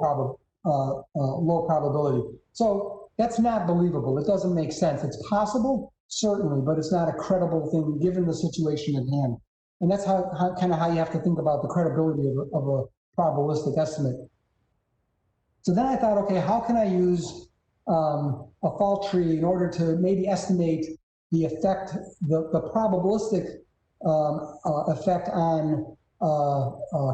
S3: probability. So that's not believable. It doesn't make sense. It's possible, certainly, but it's not a credible thing given the situation at hand. And that's how you have to think about the credibility of a probabilistic estimate. So then I thought, okay, how can I use a fault tree in order to maybe estimate the effect, the probabilistic effect on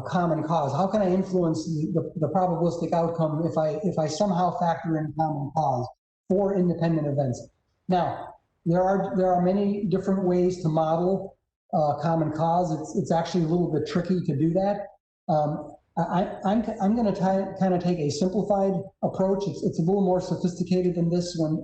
S3: common cause? How can I influence the probabilistic outcome if I somehow factor in common cause for independent events? Now, there are many different ways to model common cause. It's actually a little bit tricky to do that. I'm going to kind of take a simplified approach. It's a little more sophisticated than this when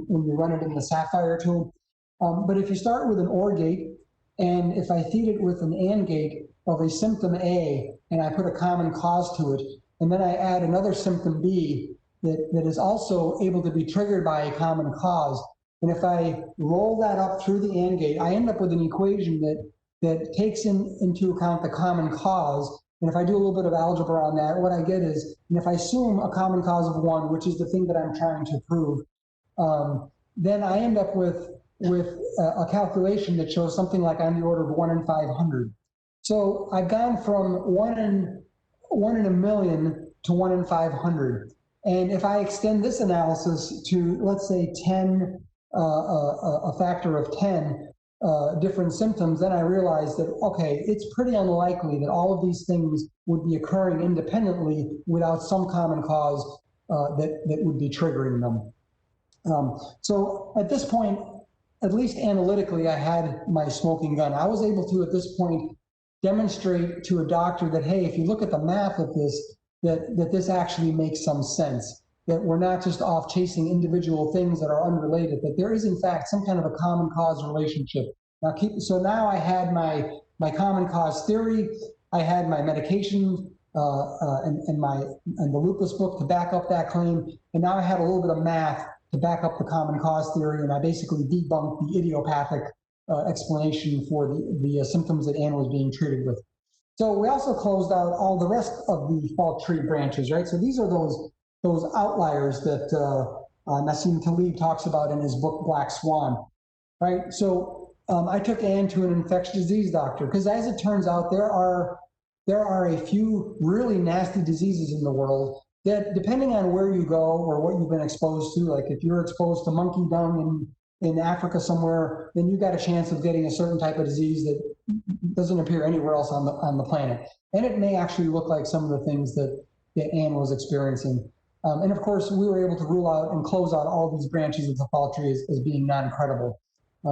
S3: you run it in the Sapphire tool. But if you start with an OR gate, and if I feed it with an AND gate of a symptom A, and I put a common cause to it, and then I add another symptom B that is also able to be triggered by a common cause. And if I roll that up through the AND gate, I end up with an equation that takes into account the common cause. And if I do a little bit of algebra on that, what I get is, and if I assume a common cause of 1, which is the thing that I'm trying to prove, then I end up with a calculation that shows something like on the order of 1 in 500. So I've gone from 1 in a million to 1 in 500. And if I extend this analysis to, let's say, 10, a factor of 10 different symptoms, then I realize that, okay, it's pretty unlikely that all of these things would be occurring independently without some common cause that would be triggering them. So at this point, at least analytically, I had my smoking gun. I was able to, at this point, demonstrate to a doctor that, hey, if you look at the math of this, that this actually makes some sense, that we're not just off chasing individual things that are unrelated, that there is, in fact, some kind of a common cause relationship. So now I had my common cause theory, I had my medication and the Lupus book to back up that claim, and now I had a little bit of math to back up the common cause theory, and I basically debunked the idiopathic explanation for the symptoms that Anne was being treated with. So we also closed out all the rest of the fault tree branches, right? So these are those outliers that Nassim Taleb talks about in his book, Black Swan, right? So I took Anne to an infectious disease doctor because, as it turns out, there are a few really nasty diseases in the world that, depending on where you go or what you've been exposed to, like if you're exposed to monkey dung in Africa somewhere, then you've got a chance of getting a certain type of disease that doesn't appear anywhere else on the planet. And it may actually look like some of the things that Anne was experiencing. And of course, we were able to rule out and close out all these branches of the fault tree as being non-credible.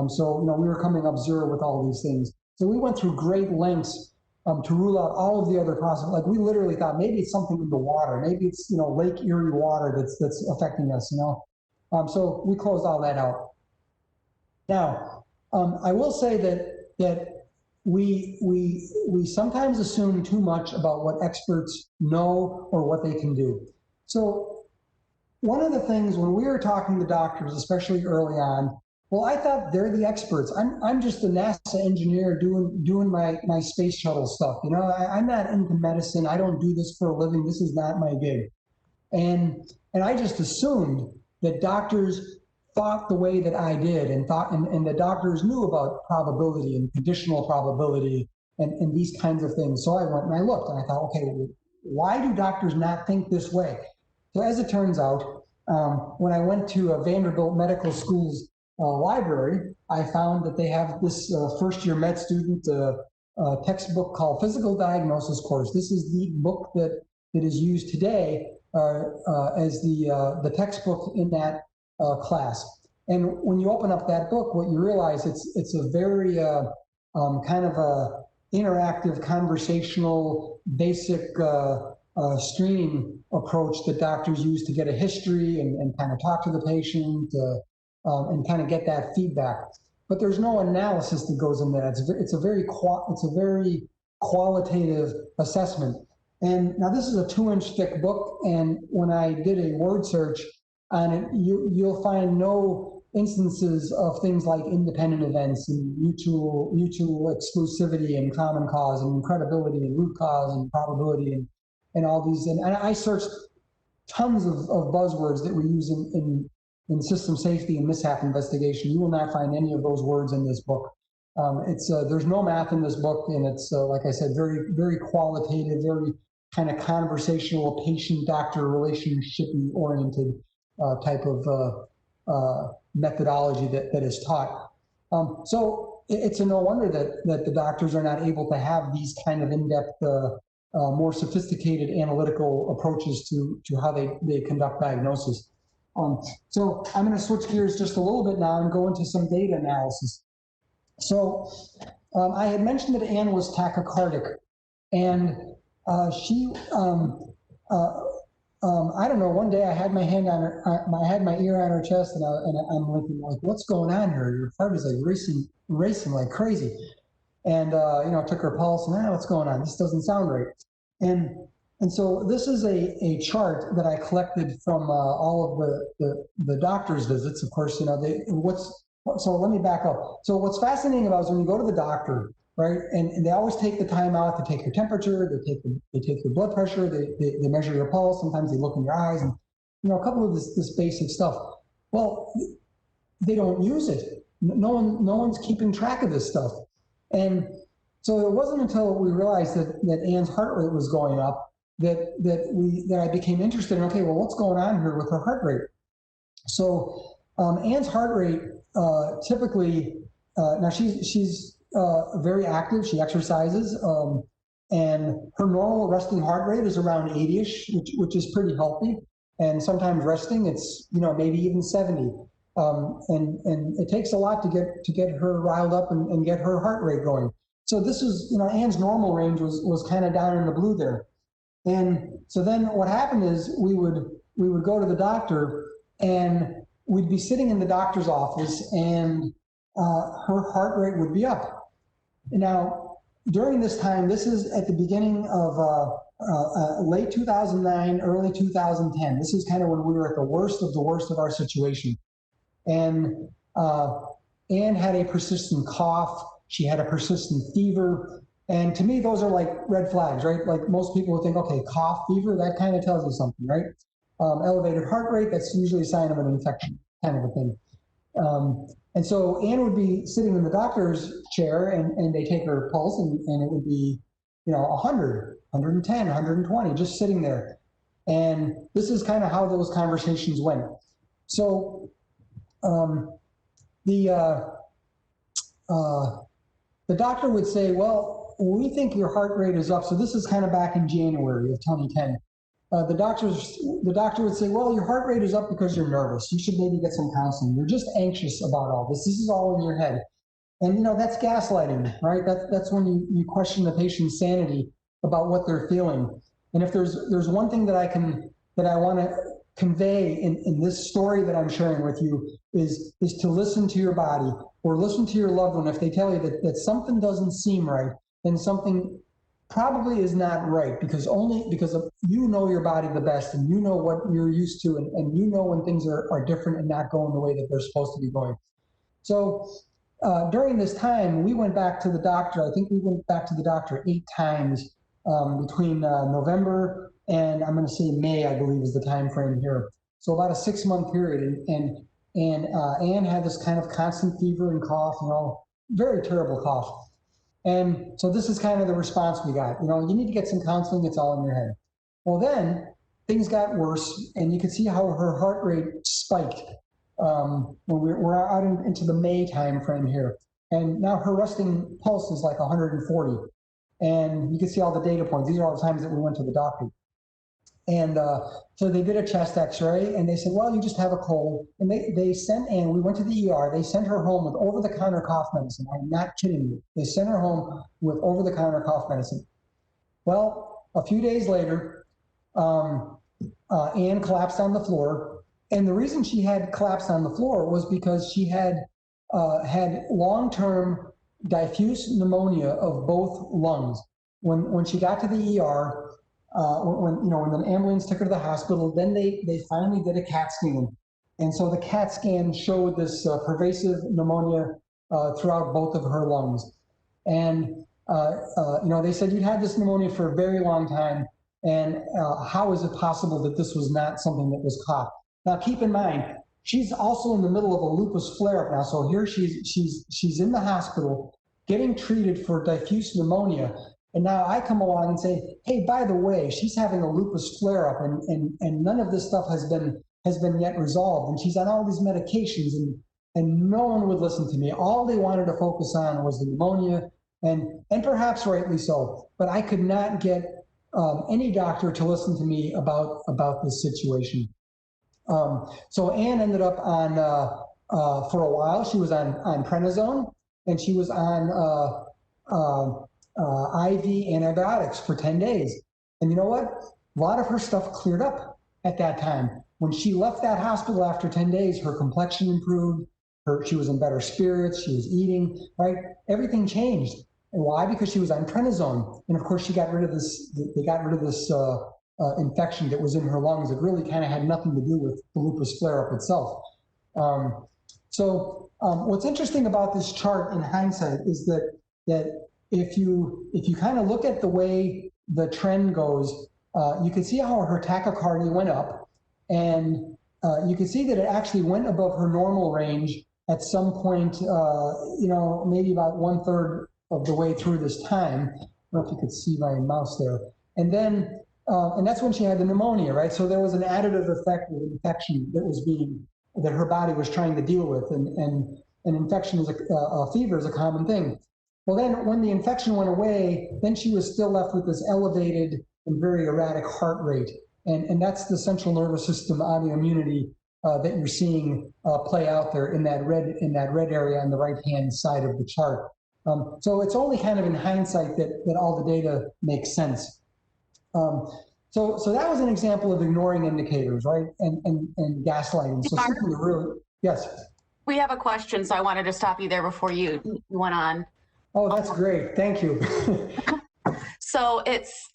S3: So, we were coming up zero with all these things. So we went through great lengths to rule out all of the other possible, like we literally thought maybe it's something in the water, maybe it's, Lake Erie water that's affecting us, So we closed all that out. Now, I will say that we sometimes assume too much about what experts know or what they can do. So one of the things when we were talking to doctors, especially early on, well, I thought they're the experts. I'm just a NASA engineer doing my space shuttle stuff. I'm not into medicine. I don't do this for a living. This is not my gig. And I just assumed that doctors thought the way that I did and the doctors knew about probability and conditional probability and these kinds of things. So I went and I looked and I thought, okay, why do doctors not think this way? So as it turns out, when I went to Vanderbilt Medical School's library, I found that they have this first-year med student textbook called Physical Diagnosis Course. This is the book that is used today as the textbook in that class. And when you open up that book, what you realize it's a very kind of a interactive, conversational, basic screening approach that doctors use to get a history and kind of talk to the patient and kind of get that feedback. But there's no analysis that goes in there. It's a very qualitative assessment. And now this is a 2-inch thick book, and when I did a word search on it, you'll find no instances of things like independent events and mutual exclusivity and common cause and credibility and root cause and probability and all these. And I searched tons of buzzwords that we use in system safety and mishap investigation. You will not find any of those words in this book. There's no math in this book, and it's like I said, very, very qualitative, very kind of conversational, patient-doctor relationship-y oriented type of methodology that is taught. So it's a no wonder that the doctors are not able to have these kind of in-depth, more sophisticated analytical approaches to how they conduct diagnosis. So I'm going to switch gears just a little bit now and go into some data analysis. So I had mentioned that Anne was tachycardic, and she, I don't know, one day I had my hand on her, I had my ear on her chest, and I'm looking like, what's going on here? Your heart is like racing like crazy. And, took her pulse, and what's going on? This doesn't sound right. And And so this is a chart that I collected from all of the doctor's visits. Of course, so let me back up. So what's fascinating about is when you go to the doctor, right, and they always take the time out to take your temperature, they take your blood pressure, they measure your pulse, sometimes they look in your eyes, and a couple of this basic stuff. Well, they don't use it. No one's keeping track of this stuff. And so it wasn't until we realized that Anne's heart rate was going up that I became interested in, okay, well, what's going on here with her heart rate? So Anne's heart rate typically, now she's very active, she exercises, and her normal resting heart rate is around 80-ish, which is pretty healthy. And sometimes resting, it's maybe even 70. And it takes a lot to get her riled up and get her heart rate going. So this is, Anne's normal range was kind of down in the blue there. And so then what happened is we would go to the doctor, and we'd be sitting in the doctor's office, and her heart rate would be up. Now, during this time, this is at the beginning of late 2009, early 2010. This is kind of when we were at the worst of our situation. And Anne had a persistent cough. She had a persistent fever. And to me, those are like red flags, right? Like most people would think, okay, cough, fever, that kind of tells you something, right? Elevated heart rate, that's usually a sign of an infection, kind of a thing. And so Anne would be sitting in the doctor's chair, and they take her pulse, and it would be, 100, 110, 120, just sitting there. And this is kind of how those conversations went. So the doctor would say, well, we think your heart rate is up. So this is kind of back in January of 2010. The doctor would say, well, your heart rate is up because you're nervous. You should maybe get some counseling. You're just anxious about all this. This is all in your head. And, that's gaslighting, right? That's when you question the patient's sanity about what they're feeling. And if there's one thing that I want to convey in this story that I'm sharing with you is to listen to your body, or listen to your loved one. If they tell you that something doesn't seem right, then something probably is not right, because you know your body the best, and you know what you're used to, and you know when things are different and not going the way that they're supposed to be going. So during this time, we went back to the doctor. I think we went back to the doctor 8 times between November and I'm going to say May, I believe is the time frame here. So about a 6-month period. And Anne had this kind of constant fever and cough, very terrible cough. And so this is kind of the response we got. You need to get some counseling. It's all in your head. Well, then things got worse, and you could see how her heart rate spiked when we're out into the May time frame here. And now her resting pulse is like 140. And you can see all the data points. These are all the times that we went to the doctor. And so they did a chest x-ray, and they said, well, you just have a cold. And they sent Anne, we went to the ER, they sent her home with over-the-counter cough medicine. I'm not kidding you. They sent her home with over-the-counter cough medicine. Well, a few days later, Anne collapsed on the floor. And the reason she had collapsed on the floor was because she had had long-term diffuse pneumonia of both lungs. When she got to the ER, when the ambulance took her to the hospital, then they finally did a CAT scan. And so the CAT scan showed this pervasive pneumonia throughout both of her lungs. And, they said, you'd had this pneumonia for a very long time. And how is it possible that this was not something that was caught? Now, keep in mind, she's also in the middle of a lupus flare-up now. So here she's in the hospital getting treated for diffuse pneumonia. And now I come along and say, hey, by the way, she's having a lupus flare-up, and none of this stuff has been yet resolved. And she's on all these medications, and no one would listen to me. All they wanted to focus on was the pneumonia, and perhaps rightly so. But I could not get any doctor to listen to me about this situation. So Anne ended up on, for a while, she was on prednisone, and she was on IV antibiotics for 10 days. And you know what? A lot of her stuff cleared up at that time. When she left that hospital after 10 days, her complexion improved. She was in better spirits. She was eating, right? Everything changed. And why? Because she was on prednisone. And of course, they got rid of this infection that was in her lungs. It really kind of had nothing to do with the lupus flare-up itself. What's interesting about this chart in hindsight is that if you kind of look at the way the trend goes, you can see how her tachycardia went up, and you can see that it actually went above her normal range at some point, maybe about 1/3 of the way through this time. I don't know if you could see my mouse there. And then, and that's when she had the pneumonia, right? So there was an additive effect of infection that her body was trying to deal with, and an infection is a fever is a common thing. Well, then when the infection went away, then she was still left with this elevated and very erratic heart rate. And that's the central nervous system autoimmunity that you're seeing play out there in that red area on the right-hand side of the chart. So it's only kind of in hindsight that all the data makes sense. So that was an example of ignoring indicators, right? And gaslighting. So something to really, yes.
S4: We have a question, so I wanted to stop you there before you went on.
S3: Oh, that's great. Thank you.
S4: So it's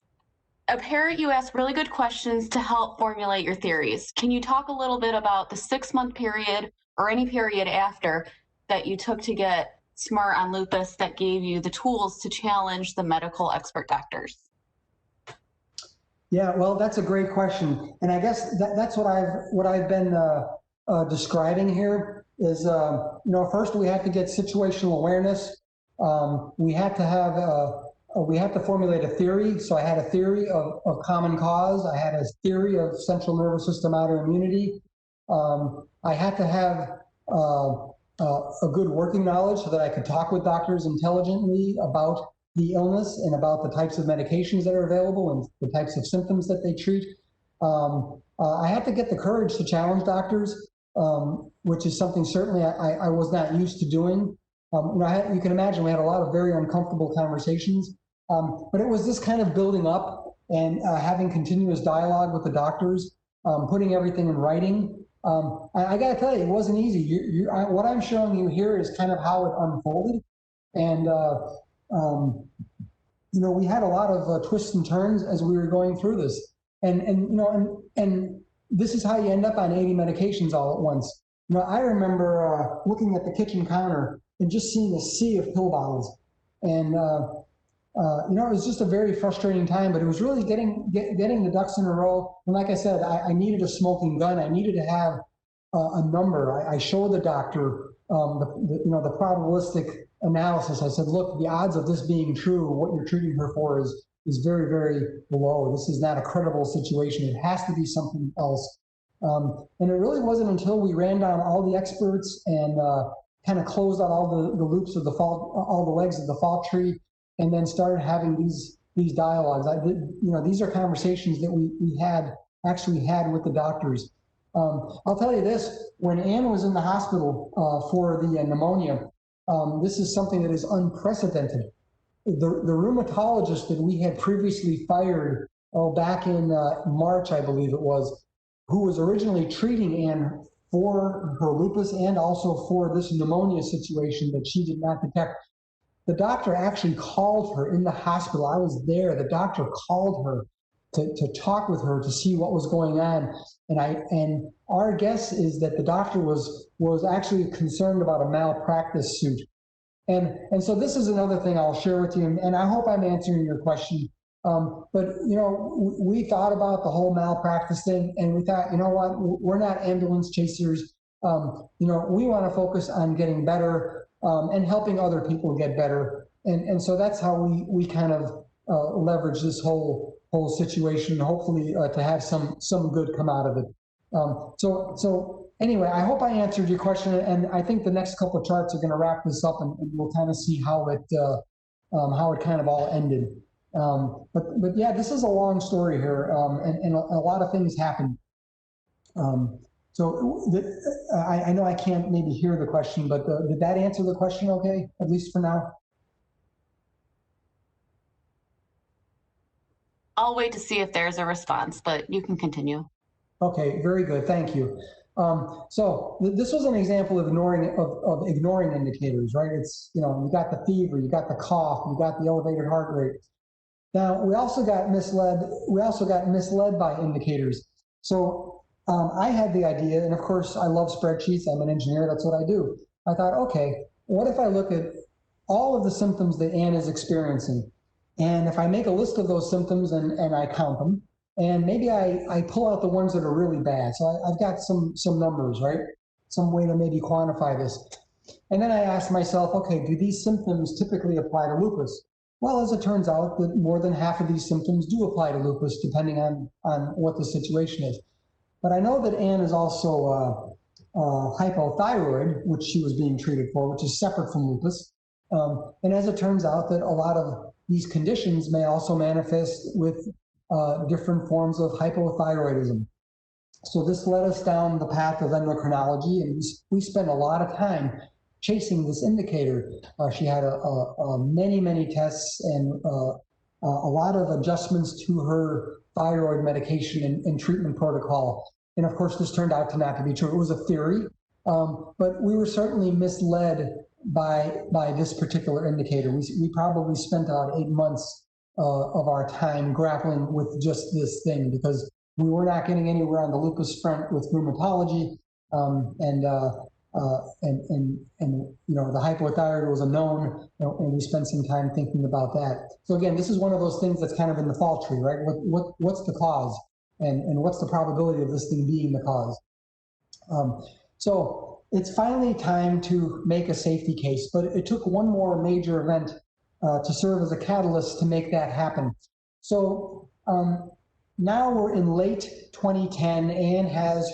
S4: apparent you ask really good questions to help formulate your theories. Can you talk a little bit about the 6-month period or any period after that you took to get smart on lupus that gave you the tools to challenge the medical expert doctors?
S3: Yeah, well, that's a great question. And I guess that's what I've been describing here is, first we have to get situational awareness. We have to formulate a theory. So I had a theory of common cause. I had a theory of central nervous system autoimmunity. I had to have a good working knowledge so that I could talk with doctors intelligently about the illness and about the types of medications that are available and the types of symptoms that they treat. I had to get the courage to challenge doctors, which is something certainly I was not used to doing. You can imagine we had a lot of very uncomfortable conversations, but it was this kind of building up and having continuous dialogue with the doctors, putting everything in writing. I got to tell you, it wasn't easy. What I'm showing you here is kind of how it unfolded. And, we had a lot of twists and turns as we were going through this. And this is how you end up on 80 medications all at once. I remember looking at the kitchen counter and just seeing a sea of pill bottles. And, it was just a very frustrating time, but it was really getting the ducks in a row. And like I said, I needed a smoking gun. I needed to have a number. I showed the doctor the probabilistic analysis. I said, look, the odds of this being true, what you're treating her for is very, very low. This is not a credible situation. It has to be something else. And it really wasn't until we ran down all the experts and kind of closed out all the loops of the fault, all the legs of the fault tree, and then started having these dialogues. These are conversations that we actually had with the doctors. I'll tell you this, when Anne was in the hospital for the pneumonia, this is something that is unprecedented. The rheumatologist that we had previously fired, back in March, I believe it was, who was originally treating Anne for her lupus and also for this pneumonia situation that she did not detect. The doctor actually called her in the hospital. I was there. The doctor called her to talk with her to see what was going on. And our guess is that the doctor was actually concerned about a malpractice suit. And so this is another thing I'll share with you, and I hope I'm answering your question. But we thought about the whole malpractice thing, and we thought, what, we're not ambulance chasers. We want to focus on getting better and helping other people get better. And so that's how we kind of leverage this whole situation, hopefully to have some good come out of it. So anyway, I hope I answered your question, and I think the next couple of charts are going to wrap this up, and we'll kind of see how it kind of all ended. But yeah, this is a long story here, and a lot of things happened. I know I can't maybe hear the question, but did that answer the question okay, at least for now?
S4: I'll wait to see if there's a response, but you can continue.
S3: Okay, very good, thank you. This was an example of ignoring indicators, right? It's, you got the fever, you got the cough, you got the elevated heart rate. Now, we also got misled by indicators. So I had the idea, and of course I love spreadsheets, I'm an engineer, that's what I do. I thought, okay, what if I look at all of the symptoms that Anne is experiencing? And if I make a list of those symptoms and I count them, and maybe I pull out the ones that are really bad. So I've got some numbers, right? Some way to maybe quantify this. And then I asked myself, okay, do these symptoms typically apply to lupus? Well, as it turns out, that more than half of these symptoms do apply to lupus, depending on what the situation is. But I know that Anne is also hypothyroid, which she was being treated for, which is separate from lupus. And as it turns out, that a lot of these conditions may also manifest with different forms of hypothyroidism. So this led us down the path of endocrinology, and we spent a lot of time chasing this indicator. She had many tests and a lot of adjustments to her thyroid medication and treatment protocol. And of course, this turned out to not to be true. It was a theory, but we were certainly misled by this particular indicator. We probably spent about 8 months of our time grappling with just this thing, because we were not getting anywhere on the lupus front with rheumatology, and the hypothyroid was a known, and we spent some time thinking about that. So again, this is one of those things that's kind of in the fall tree, right? What's the cause, and what's the probability of this thing being the cause? So it's finally time to make a safety case, but it took one more major event to serve as a catalyst to make that happen. So now we're in late 2010. Anne has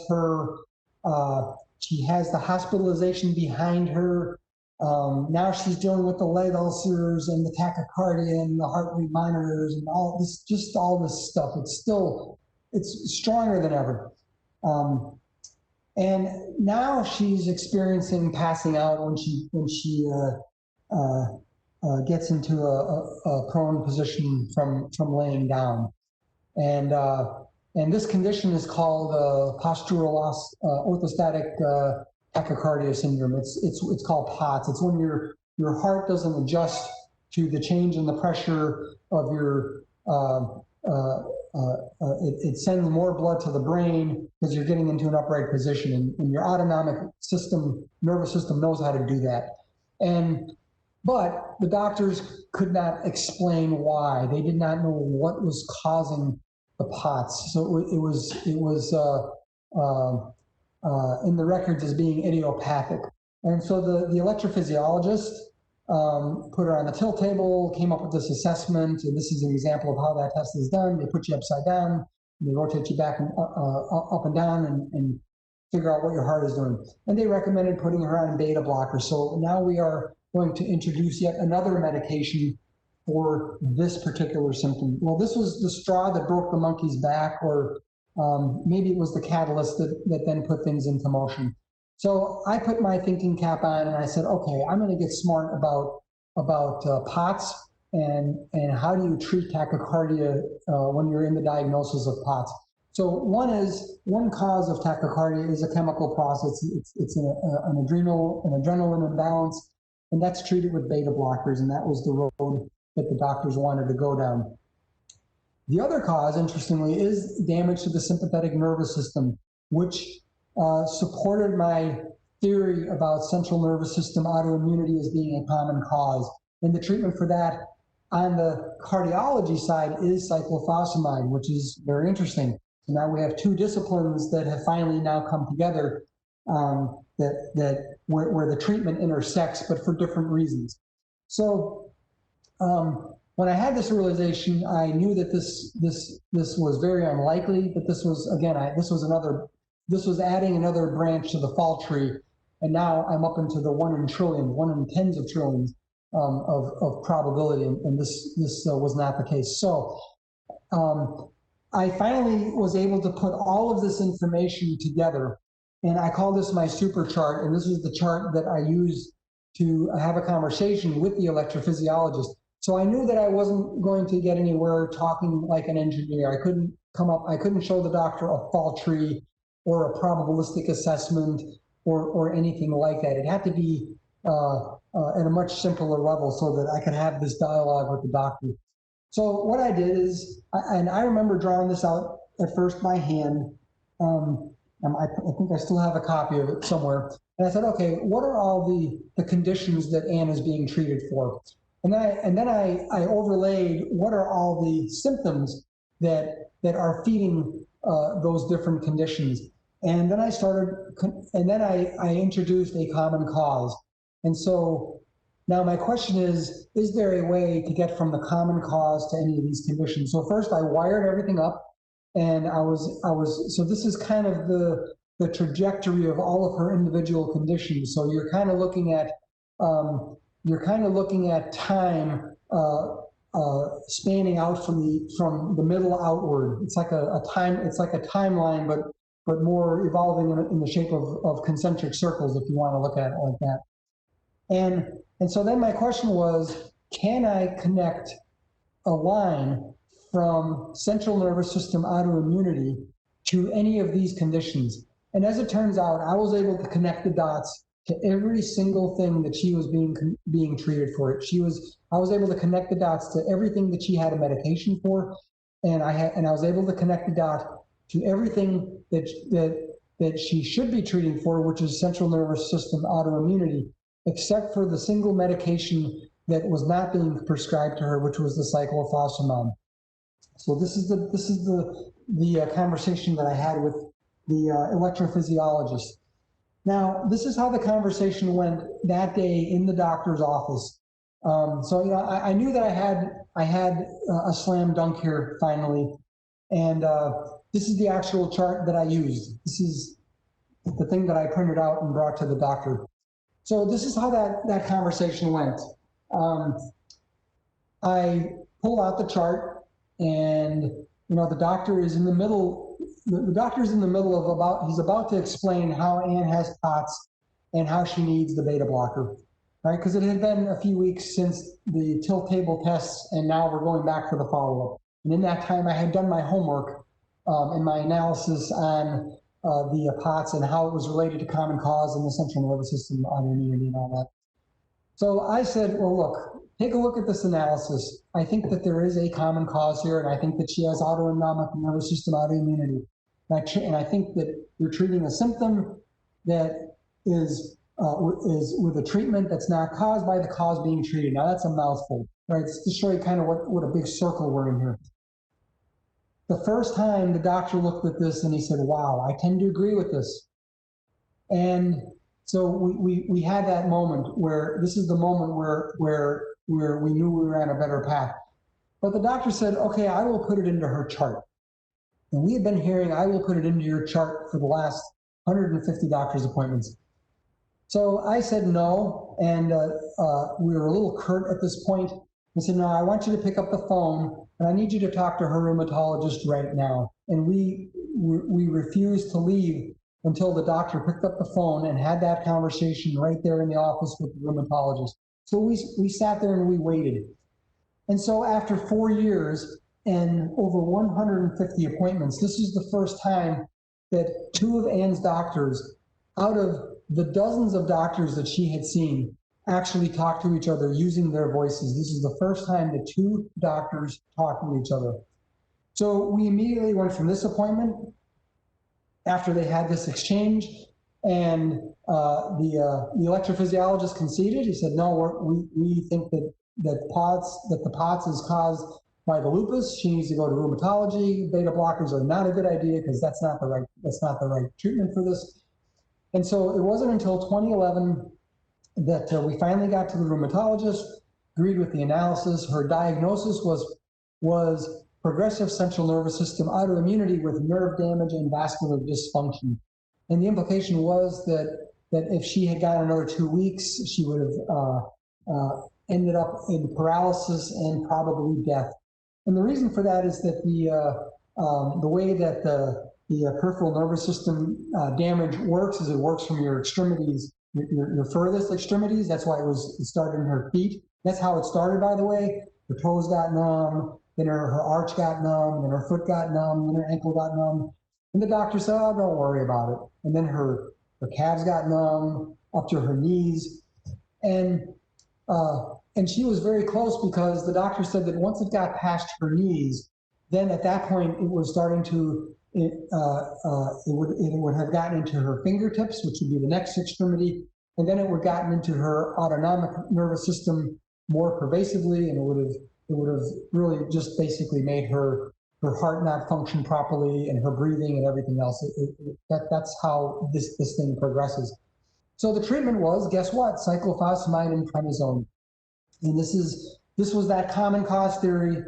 S3: she has the hospitalization behind her. Now she's dealing with the leg ulcers and the tachycardia and the heart rate monitors and all this stuff. It's stronger than ever. And now she's experiencing passing out when she gets into a prone position from laying down. And this condition is called postural orthostatic tachycardia syndrome. It's called POTS. It's when your heart doesn't adjust to the change in the pressure of your, it sends more blood to the brain because you're getting into an upright position, and your autonomic nervous system knows how to do that. But the doctors could not explain why. They did not know what was causing the POTS. So it was in the records as being idiopathic. And so the electrophysiologist put her on the tilt table, came up with this assessment, and this is an example of how that test is done. They put you upside down, they rotate you back and up and down, and figure out what your heart is doing. And they recommended putting her on beta blockers. So now we are going to introduce yet another medication for this particular symptom. Well, this was the straw that broke the monkey's back, or maybe it was the catalyst that then put things into motion. So I put my thinking cap on and I said, okay, I'm going to get smart about POTS and how do you treat tachycardia when you're in the diagnosis of POTS. So one cause of tachycardia is a chemical process. It's an adrenaline imbalance, and that's treated with beta blockers, and that was the road that the doctors wanted to go down. The other cause, interestingly, is damage to the sympathetic nervous system, which supported my theory about central nervous system autoimmunity as being a common cause. And the treatment for that on the cardiology side is cyclophosphamide, which is very interesting. So now we have two disciplines that have finally now come together where the treatment intersects, but for different reasons. So when I had this realization, I knew that this was very unlikely, but this was, again, this was adding another branch to the fall tree. And now I'm up into the 1 in trillion, 1 in tens of trillions of probability. And this was not the case. So I finally was able to put all of this information together. And I call this my super chart. And this is the chart that I use to have a conversation with the electrophysiologist. So I knew that I wasn't going to get anywhere talking like an engineer. I couldn't show the doctor a fall tree or a probabilistic assessment or anything like that. It had to be at a much simpler level so that I could have this dialogue with the doctor. So what I did is, and I remember drawing this out at first by hand. I think I still have a copy of it somewhere. And I said, okay, what are all the conditions that Anne is being treated for? And then I overlaid what are all the symptoms that are feeding those different conditions. And then I introduced a common cause. And so now my question is there a way to get from the common cause to any of these conditions? So first I wired everything up, and so this is kind of the trajectory of all of her individual conditions. So you're kind of looking at time spanning out from the middle outward. It's like a timeline, but more evolving in the shape of concentric circles, if you want to look at it like that. And so then my question was, can I connect a line from central nervous system autoimmunity to any of these conditions? And as it turns out, I was able to connect the dots to every single thing that she was being treated for. I was able to connect the dots to everything that she had a medication for, and I was able to connect the dot to everything that she should be treating for, which is central nervous system autoimmunity, except for the single medication that was not being prescribed to her, which was the cyclophosphamide. So this is the conversation that I had with the electrophysiologist. Now, this is how the conversation went that day in the doctor's office. So I knew that I had a slam dunk here finally, and this is the actual chart that I used. This is the thing that I printed out and brought to the doctor. So this is how that conversation went. I pull out the chart, and the doctor is in the middle. The doctor's in the middle of he's about to explain how Anne has POTS and how she needs the beta blocker, right? Because it had been a few weeks since the tilt table tests, and now we're going back for the follow-up. And in that time, I had done my homework and my analysis on the POTS and how it was related to common cause and the central nervous system autoimmunity and all that. So I said, well, look, take a look at this analysis. I think that there is a common cause here, and I think that she has autonomic nervous system autoimmunity. And I think that you're treating a symptom that is with a treatment that's not caused by the cause being treated. Now that's a mouthful, right? It's to show you kind of what a big circle we're in here. The first time the doctor looked at this and he said, wow, I tend to agree with this. And so we had that moment where this is the moment where we knew we were on a better path. But the doctor said, okay, I will put it into her chart. And we had been hearing, I will put it into your chart for the last 150 doctor's appointments. So I said no, and we were a little curt at this point. I said, no, I want you to pick up the phone, and I need you to talk to her rheumatologist right now. And we refused to leave until the doctor picked up the phone and had that conversation right there in the office with the rheumatologist. So we sat there and we waited. And so after 4 years and over 150 appointments, this is the first time that two of Anne's doctors, out of the dozens of doctors that she had seen, actually talked to each other using their voices. This is the first time that two doctors talked to each other. So we immediately went from this appointment after they had this exchange, and the electrophysiologist conceded. He said, no, we think that the POTS is caused by the lupus. She needs to go to rheumatology. Beta blockers are not a good idea because that's not the right treatment for this. And so it wasn't until 2011 that we finally got to the rheumatologist, agreed with the analysis. Her diagnosis was progressive central nervous system autoimmunity with nerve damage and vascular dysfunction. And the implication was that if she had gotten another 2 weeks, she would have ended up in paralysis and probably death. And the reason for that is that the way that the peripheral nervous system damage works is it works from your extremities, your furthest extremities. That's why it started in her feet. That's how it started, by the way. Her toes got numb, then her arch got numb, then her foot got numb, then her ankle got numb. And the doctor said, oh, don't worry about it. And then her calves got numb up to her knees. And she was very close because the doctor said that once it got past her knees, then at that point it was starting to, it would have gotten into her fingertips, which would be the next extremity. And then it would have gotten into her autonomic nervous system more pervasively, and it would have really just basically made her heart not function properly and her breathing and everything else. That's how this thing progresses. So the treatment was, guess what? Cyclophosphamide and prednisone. And this was that common cause theory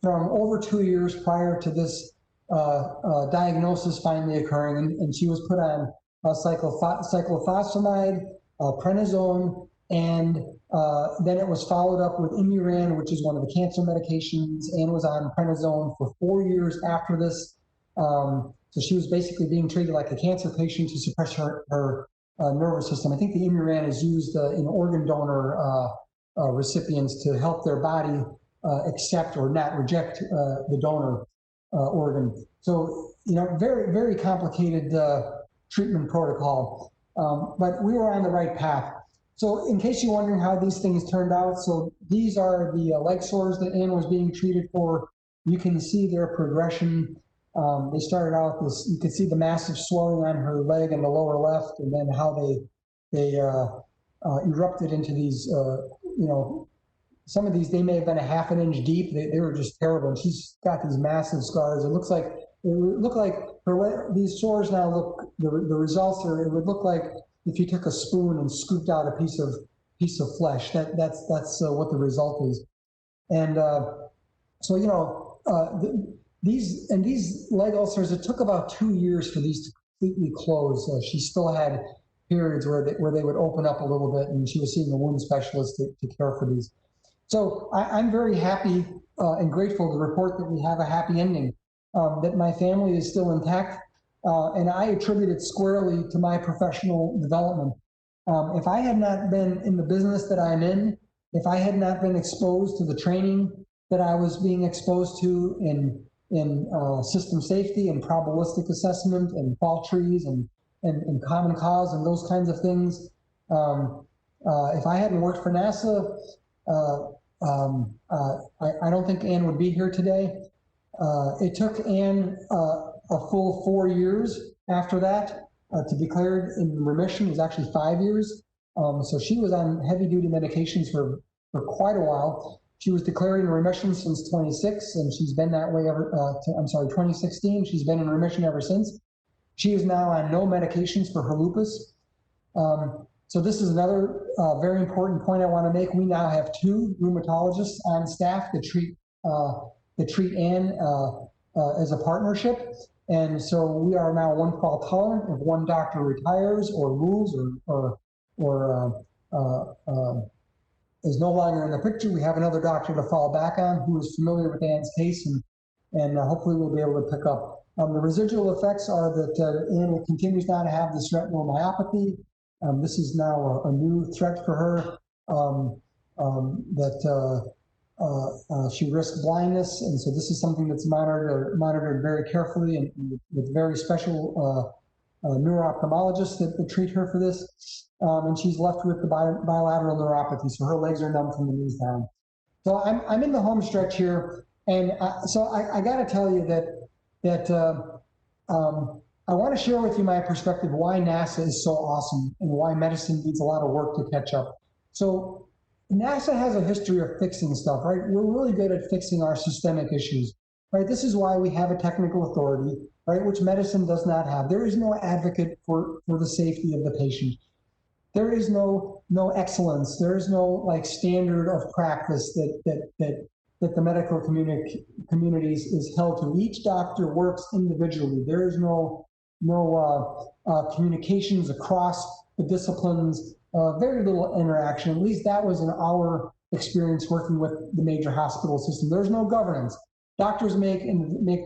S3: from over 2 years prior to this diagnosis finally occurring. And she was put on cyclophosphamide, prednisone, and then it was followed up with Imuran, which is one of the cancer medications, and was on prednisone for 4 years after this. So she was basically being treated like a cancer patient to suppress her nervous system. I think the Imuran is used in organ donor recipients to help their body accept or not reject the donor organ. So, very, very complicated treatment protocol, but we were on the right path. So in case you're wondering how these things turned out, so these are the leg sores that Ann was being treated for. You can see their progression. They started out this, you can see the massive swelling on her leg in the lower left, and then how they erupted into these, some of these, they may have been a ½ an inch deep. They were just terrible. And she's got these massive scars. It looked like her, these sores now look, the results are, it would look like if you took a spoon and scooped out a piece of flesh. That's what the result is. And these leg ulcers, it took about 2 years for these to completely close. She still had periods where they would open up a little bit, and she was seeing a wound specialist to care for these. So I'm very happy and grateful to report that we have a happy ending, that my family is still intact, and I attribute it squarely to my professional development. If I had not been in the business that I'm in, if I had not been exposed to the training that I was being exposed to in system safety and probabilistic assessment and fault trees and common cause and those kinds of things, if I hadn't worked for NASA, I don't think Ann would be here today. It took Ann a full 4 years after that to be declared in remission. It was actually 5 years. So she was on heavy-duty medications for quite a while. She was declared in remission since 26, and she's been that way ever, 2016. She's been in remission ever since. She is now on no medications for her lupus. So this is another very important point I want to make. We now have 2 rheumatologists on staff that treat Ann as a partnership. And so we are now one fault tolerant. If one doctor retires or moves or is no longer in the picture, we have another doctor to fall back on who is familiar with Ann's case, and hopefully we'll be able to pick up. The residual effects are that Ann continues now to have this retinal myopathy. This is now a new threat for her, she risks blindness, and so this is something that's monitored very carefully and with very special neuro-ophthalmologists that treat her for this. And she's left with the bilateral neuropathy, so her legs are numb from the knees down. So I'm in the home stretch here, and so I got to tell you that I want to share with you my perspective why NASA is so awesome and why medicine needs a lot of work to catch up. So NASA has a history of fixing stuff, right? We're really good at fixing our systemic issues, right? This is why we have a technical authority, right, which medicine does not have. There is no advocate for the safety of the patient. There is no excellence. There is no standard of practice that the medical communities is held to. Each doctor works individually. There is no communications across the disciplines, very little interaction. At least that was in our experience working with the major hospital system. There's no governance. Doctors make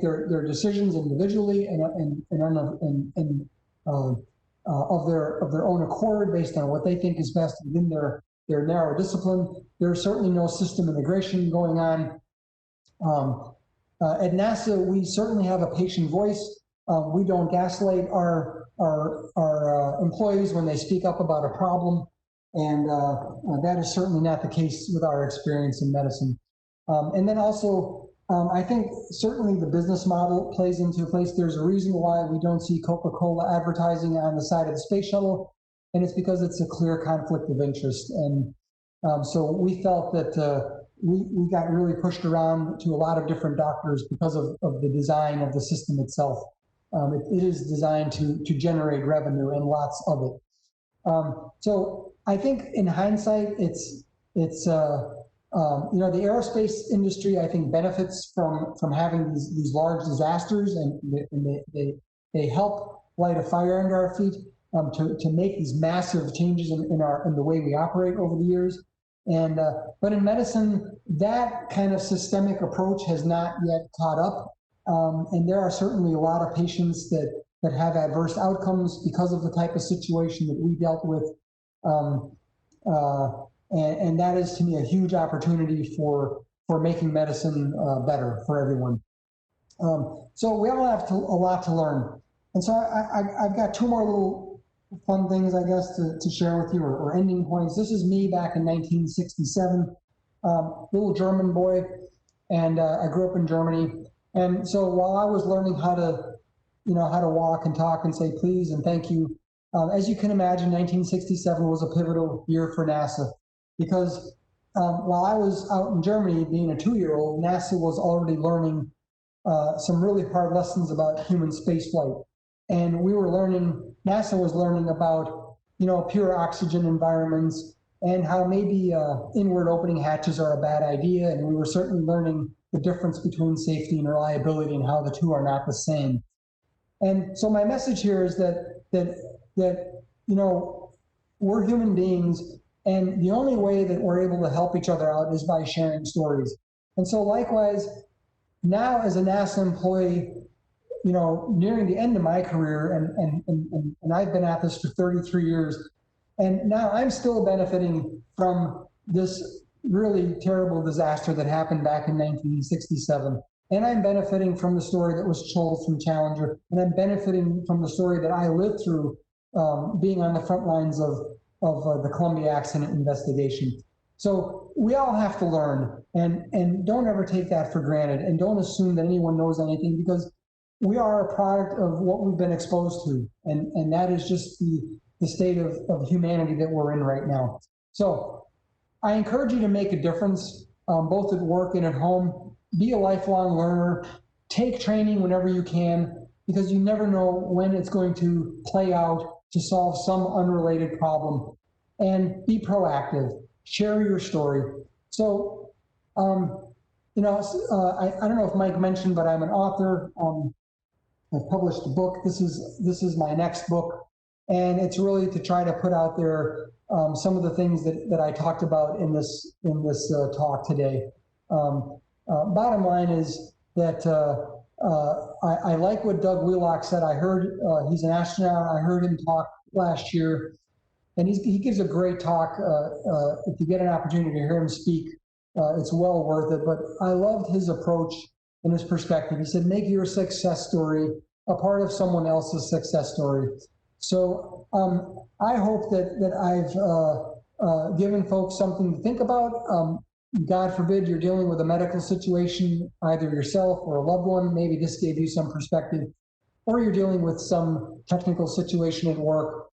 S3: their decisions individually and of their own accord based on what they think is best within their narrow discipline. There's certainly no system integration going on. At NASA, we certainly have a patient voice. We don't gaslight our employees when they speak up about a problem, and that is certainly not the case with our experience in medicine. And then also, I think certainly the business model plays into place. There's a reason why we don't see Coca-Cola advertising on the side of the space shuttle, and it's because it's a clear conflict of interest. And so we felt that we got really pushed around to a lot of different doctors because of the design of the system itself. It is designed to generate revenue, and lots of it. So I think in hindsight, it's the aerospace industry, I think, benefits from having these large disasters, and they help light a fire under our feet to make these massive changes in the way we operate over the years. And but in medicine, that kind of systemic approach has not yet caught up, and there are certainly a lot of patients that have adverse outcomes because of the type of situation that we dealt with. And that is, to me, a huge opportunity for making medicine better for everyone. So we all have a lot to learn. And so I've got two more little fun things, I guess, to share with you, or ending points. This is me back in 1967, little German boy, and I grew up in Germany. And so while I was learning how to walk and talk and say please and thank you, as you can imagine, 1967 was a pivotal year for NASA. Because while I was out in Germany being a 2-year-old, NASA was already learning some really hard lessons about human spaceflight. And NASA was learning about, pure oxygen environments, and how maybe inward opening hatches are a bad idea. And we were certainly learning the difference between safety and reliability, and how the two are not the same. And so my message here is that we're human beings, and the only way that we're able to help each other out is by sharing stories. And so likewise, now as a NASA employee, nearing the end of my career, and I've been at this for 33 years, and now I'm still benefiting from this really terrible disaster that happened back in 1967. And I'm benefiting from the story that was told from Challenger, and I'm benefiting from the story that I lived through being on the front lines of the Columbia accident investigation. So we all have to learn, and don't ever take that for granted, and don't assume that anyone knows anything, because we are a product of what we've been exposed to, and that is just the state of humanity that we're in right now. So I encourage you to make a difference, both at work and at home. Be a lifelong learner. Take training whenever you can, because you never know when it's going to play out to solve some unrelated problem. And be proactive. Share your story. So, I don't know if Mike mentioned, but I'm an author. I've published a book. This is my next book, and it's really to try to put out there some of the things that I talked about in this talk today. Bottom line is that I like what Doug Wheelock said. I heard he's an astronaut. I heard him talk last year, and he gives a great talk. If you get an opportunity to hear him speak, it's well worth it. But I loved his approach and his perspective. He said, make your success story a part of someone else's success story. So I hope that I've given folks something to think about. God forbid you're dealing with a medical situation, either yourself or a loved one. Maybe this gave you some perspective, or you're dealing with some technical situation at work.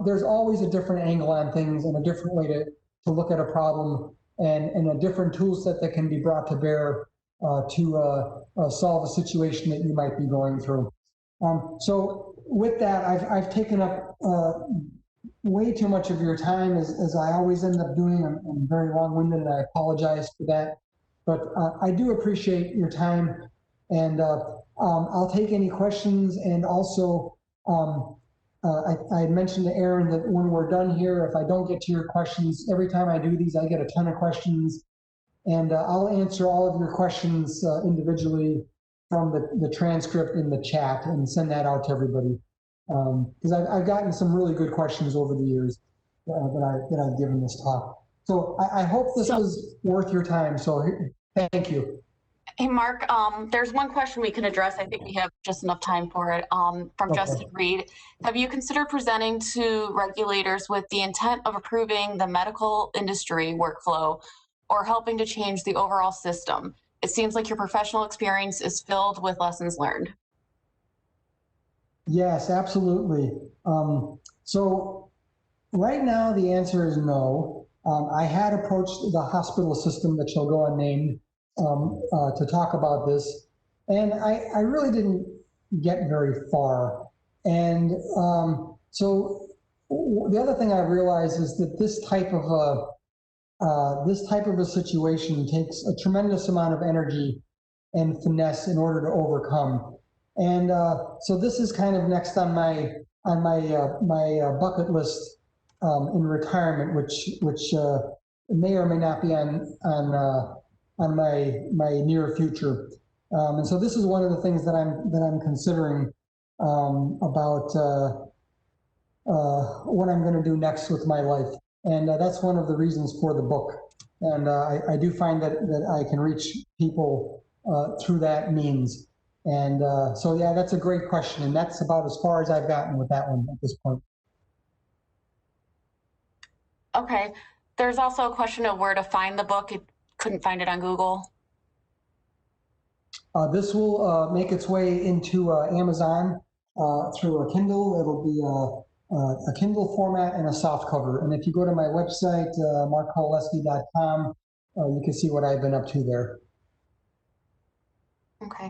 S3: There's always a different angle on things, and a different way to look at a problem, and a different tool set that can be brought to bear to solve a situation that you might be going through. So with that, I've taken up way too much of your time, as I always end up doing. I'm very long-winded, and I apologize for that. But I do appreciate your time, and I'll take any questions. And also, I mentioned to Aaron that when we're done here, if I don't get to your questions, every time I do these, I get a ton of questions. And I'll answer all of your questions individually from the transcript in the chat, and send that out to everybody. Because I've gotten some really good questions over the years that I've given this talk. So I hope this was worth your time. So thank you.
S4: Hey, Mark, there's one question we can address. I think we have just enough time for it. From
S3: Okay.
S4: Justin Reed. Have you considered presenting to regulators with the intent of improving the medical industry workflow or helping to change the overall system? It seems like your professional experience is filled with lessons learned.
S3: Yes, absolutely. So right now, the answer is no. I had approached the hospital system that shall go unnamed to talk about this, and I really didn't get very far. And so the other thing I realized is that this type of a situation takes a tremendous amount of energy and finesse in order to overcome. And so this is kind of next on my bucket list in retirement, which may or may not be on my near future. And so this is one of the things that I'm considering about what I'm going to do next with my life. And that's one of the reasons for the book. And I do find that I can reach people through that means. And so, yeah, that's a great question. And that's about as far as I've gotten with that one at this point.
S4: Okay. There's also a question of where to find the book. It couldn't find it on Google.
S3: This will make its way into Amazon through a Kindle. It'll be a Kindle format and a soft cover. And if you go to my website, markkoleski.com, you can see what I've been up to there.
S4: Okay.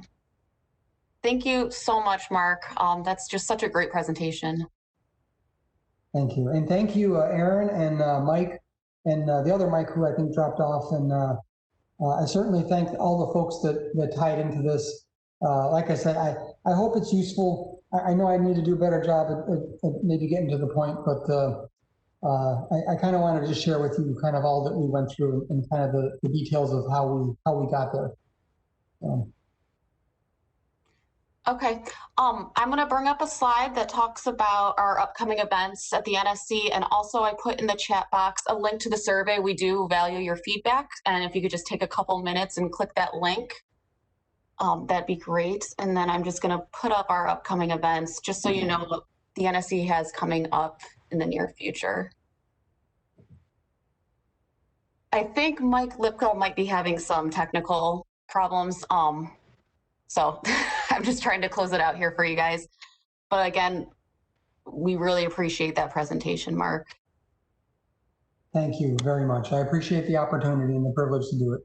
S4: Thank you so much, Mark. That's just such a great presentation.
S3: Thank you. And thank you, Aaron and Mike, and the other Mike who I think dropped off. And I certainly thank all the folks that tied into this. Like I said, I hope it's useful. I know I need to do a better job at maybe getting to the point, but I kind of wanted to just share with you kind of all that we went through and kind of the details of how we got there.
S4: Okay, I'm going to bring up a slide that talks about our upcoming events at the NSC, and also I put in the chat box a link to the survey. We do value your feedback, and if you could just take a couple minutes and click that link, that'd be great. And then I'm just going to put up our upcoming events, just so you know what the NSC has coming up in the near future. I think Mike Lipko might be having some technical problems. So I'm just trying to close it out here for you guys. But again, we really appreciate that presentation, Mark.
S3: Thank you very much. I appreciate the opportunity and the privilege to do it.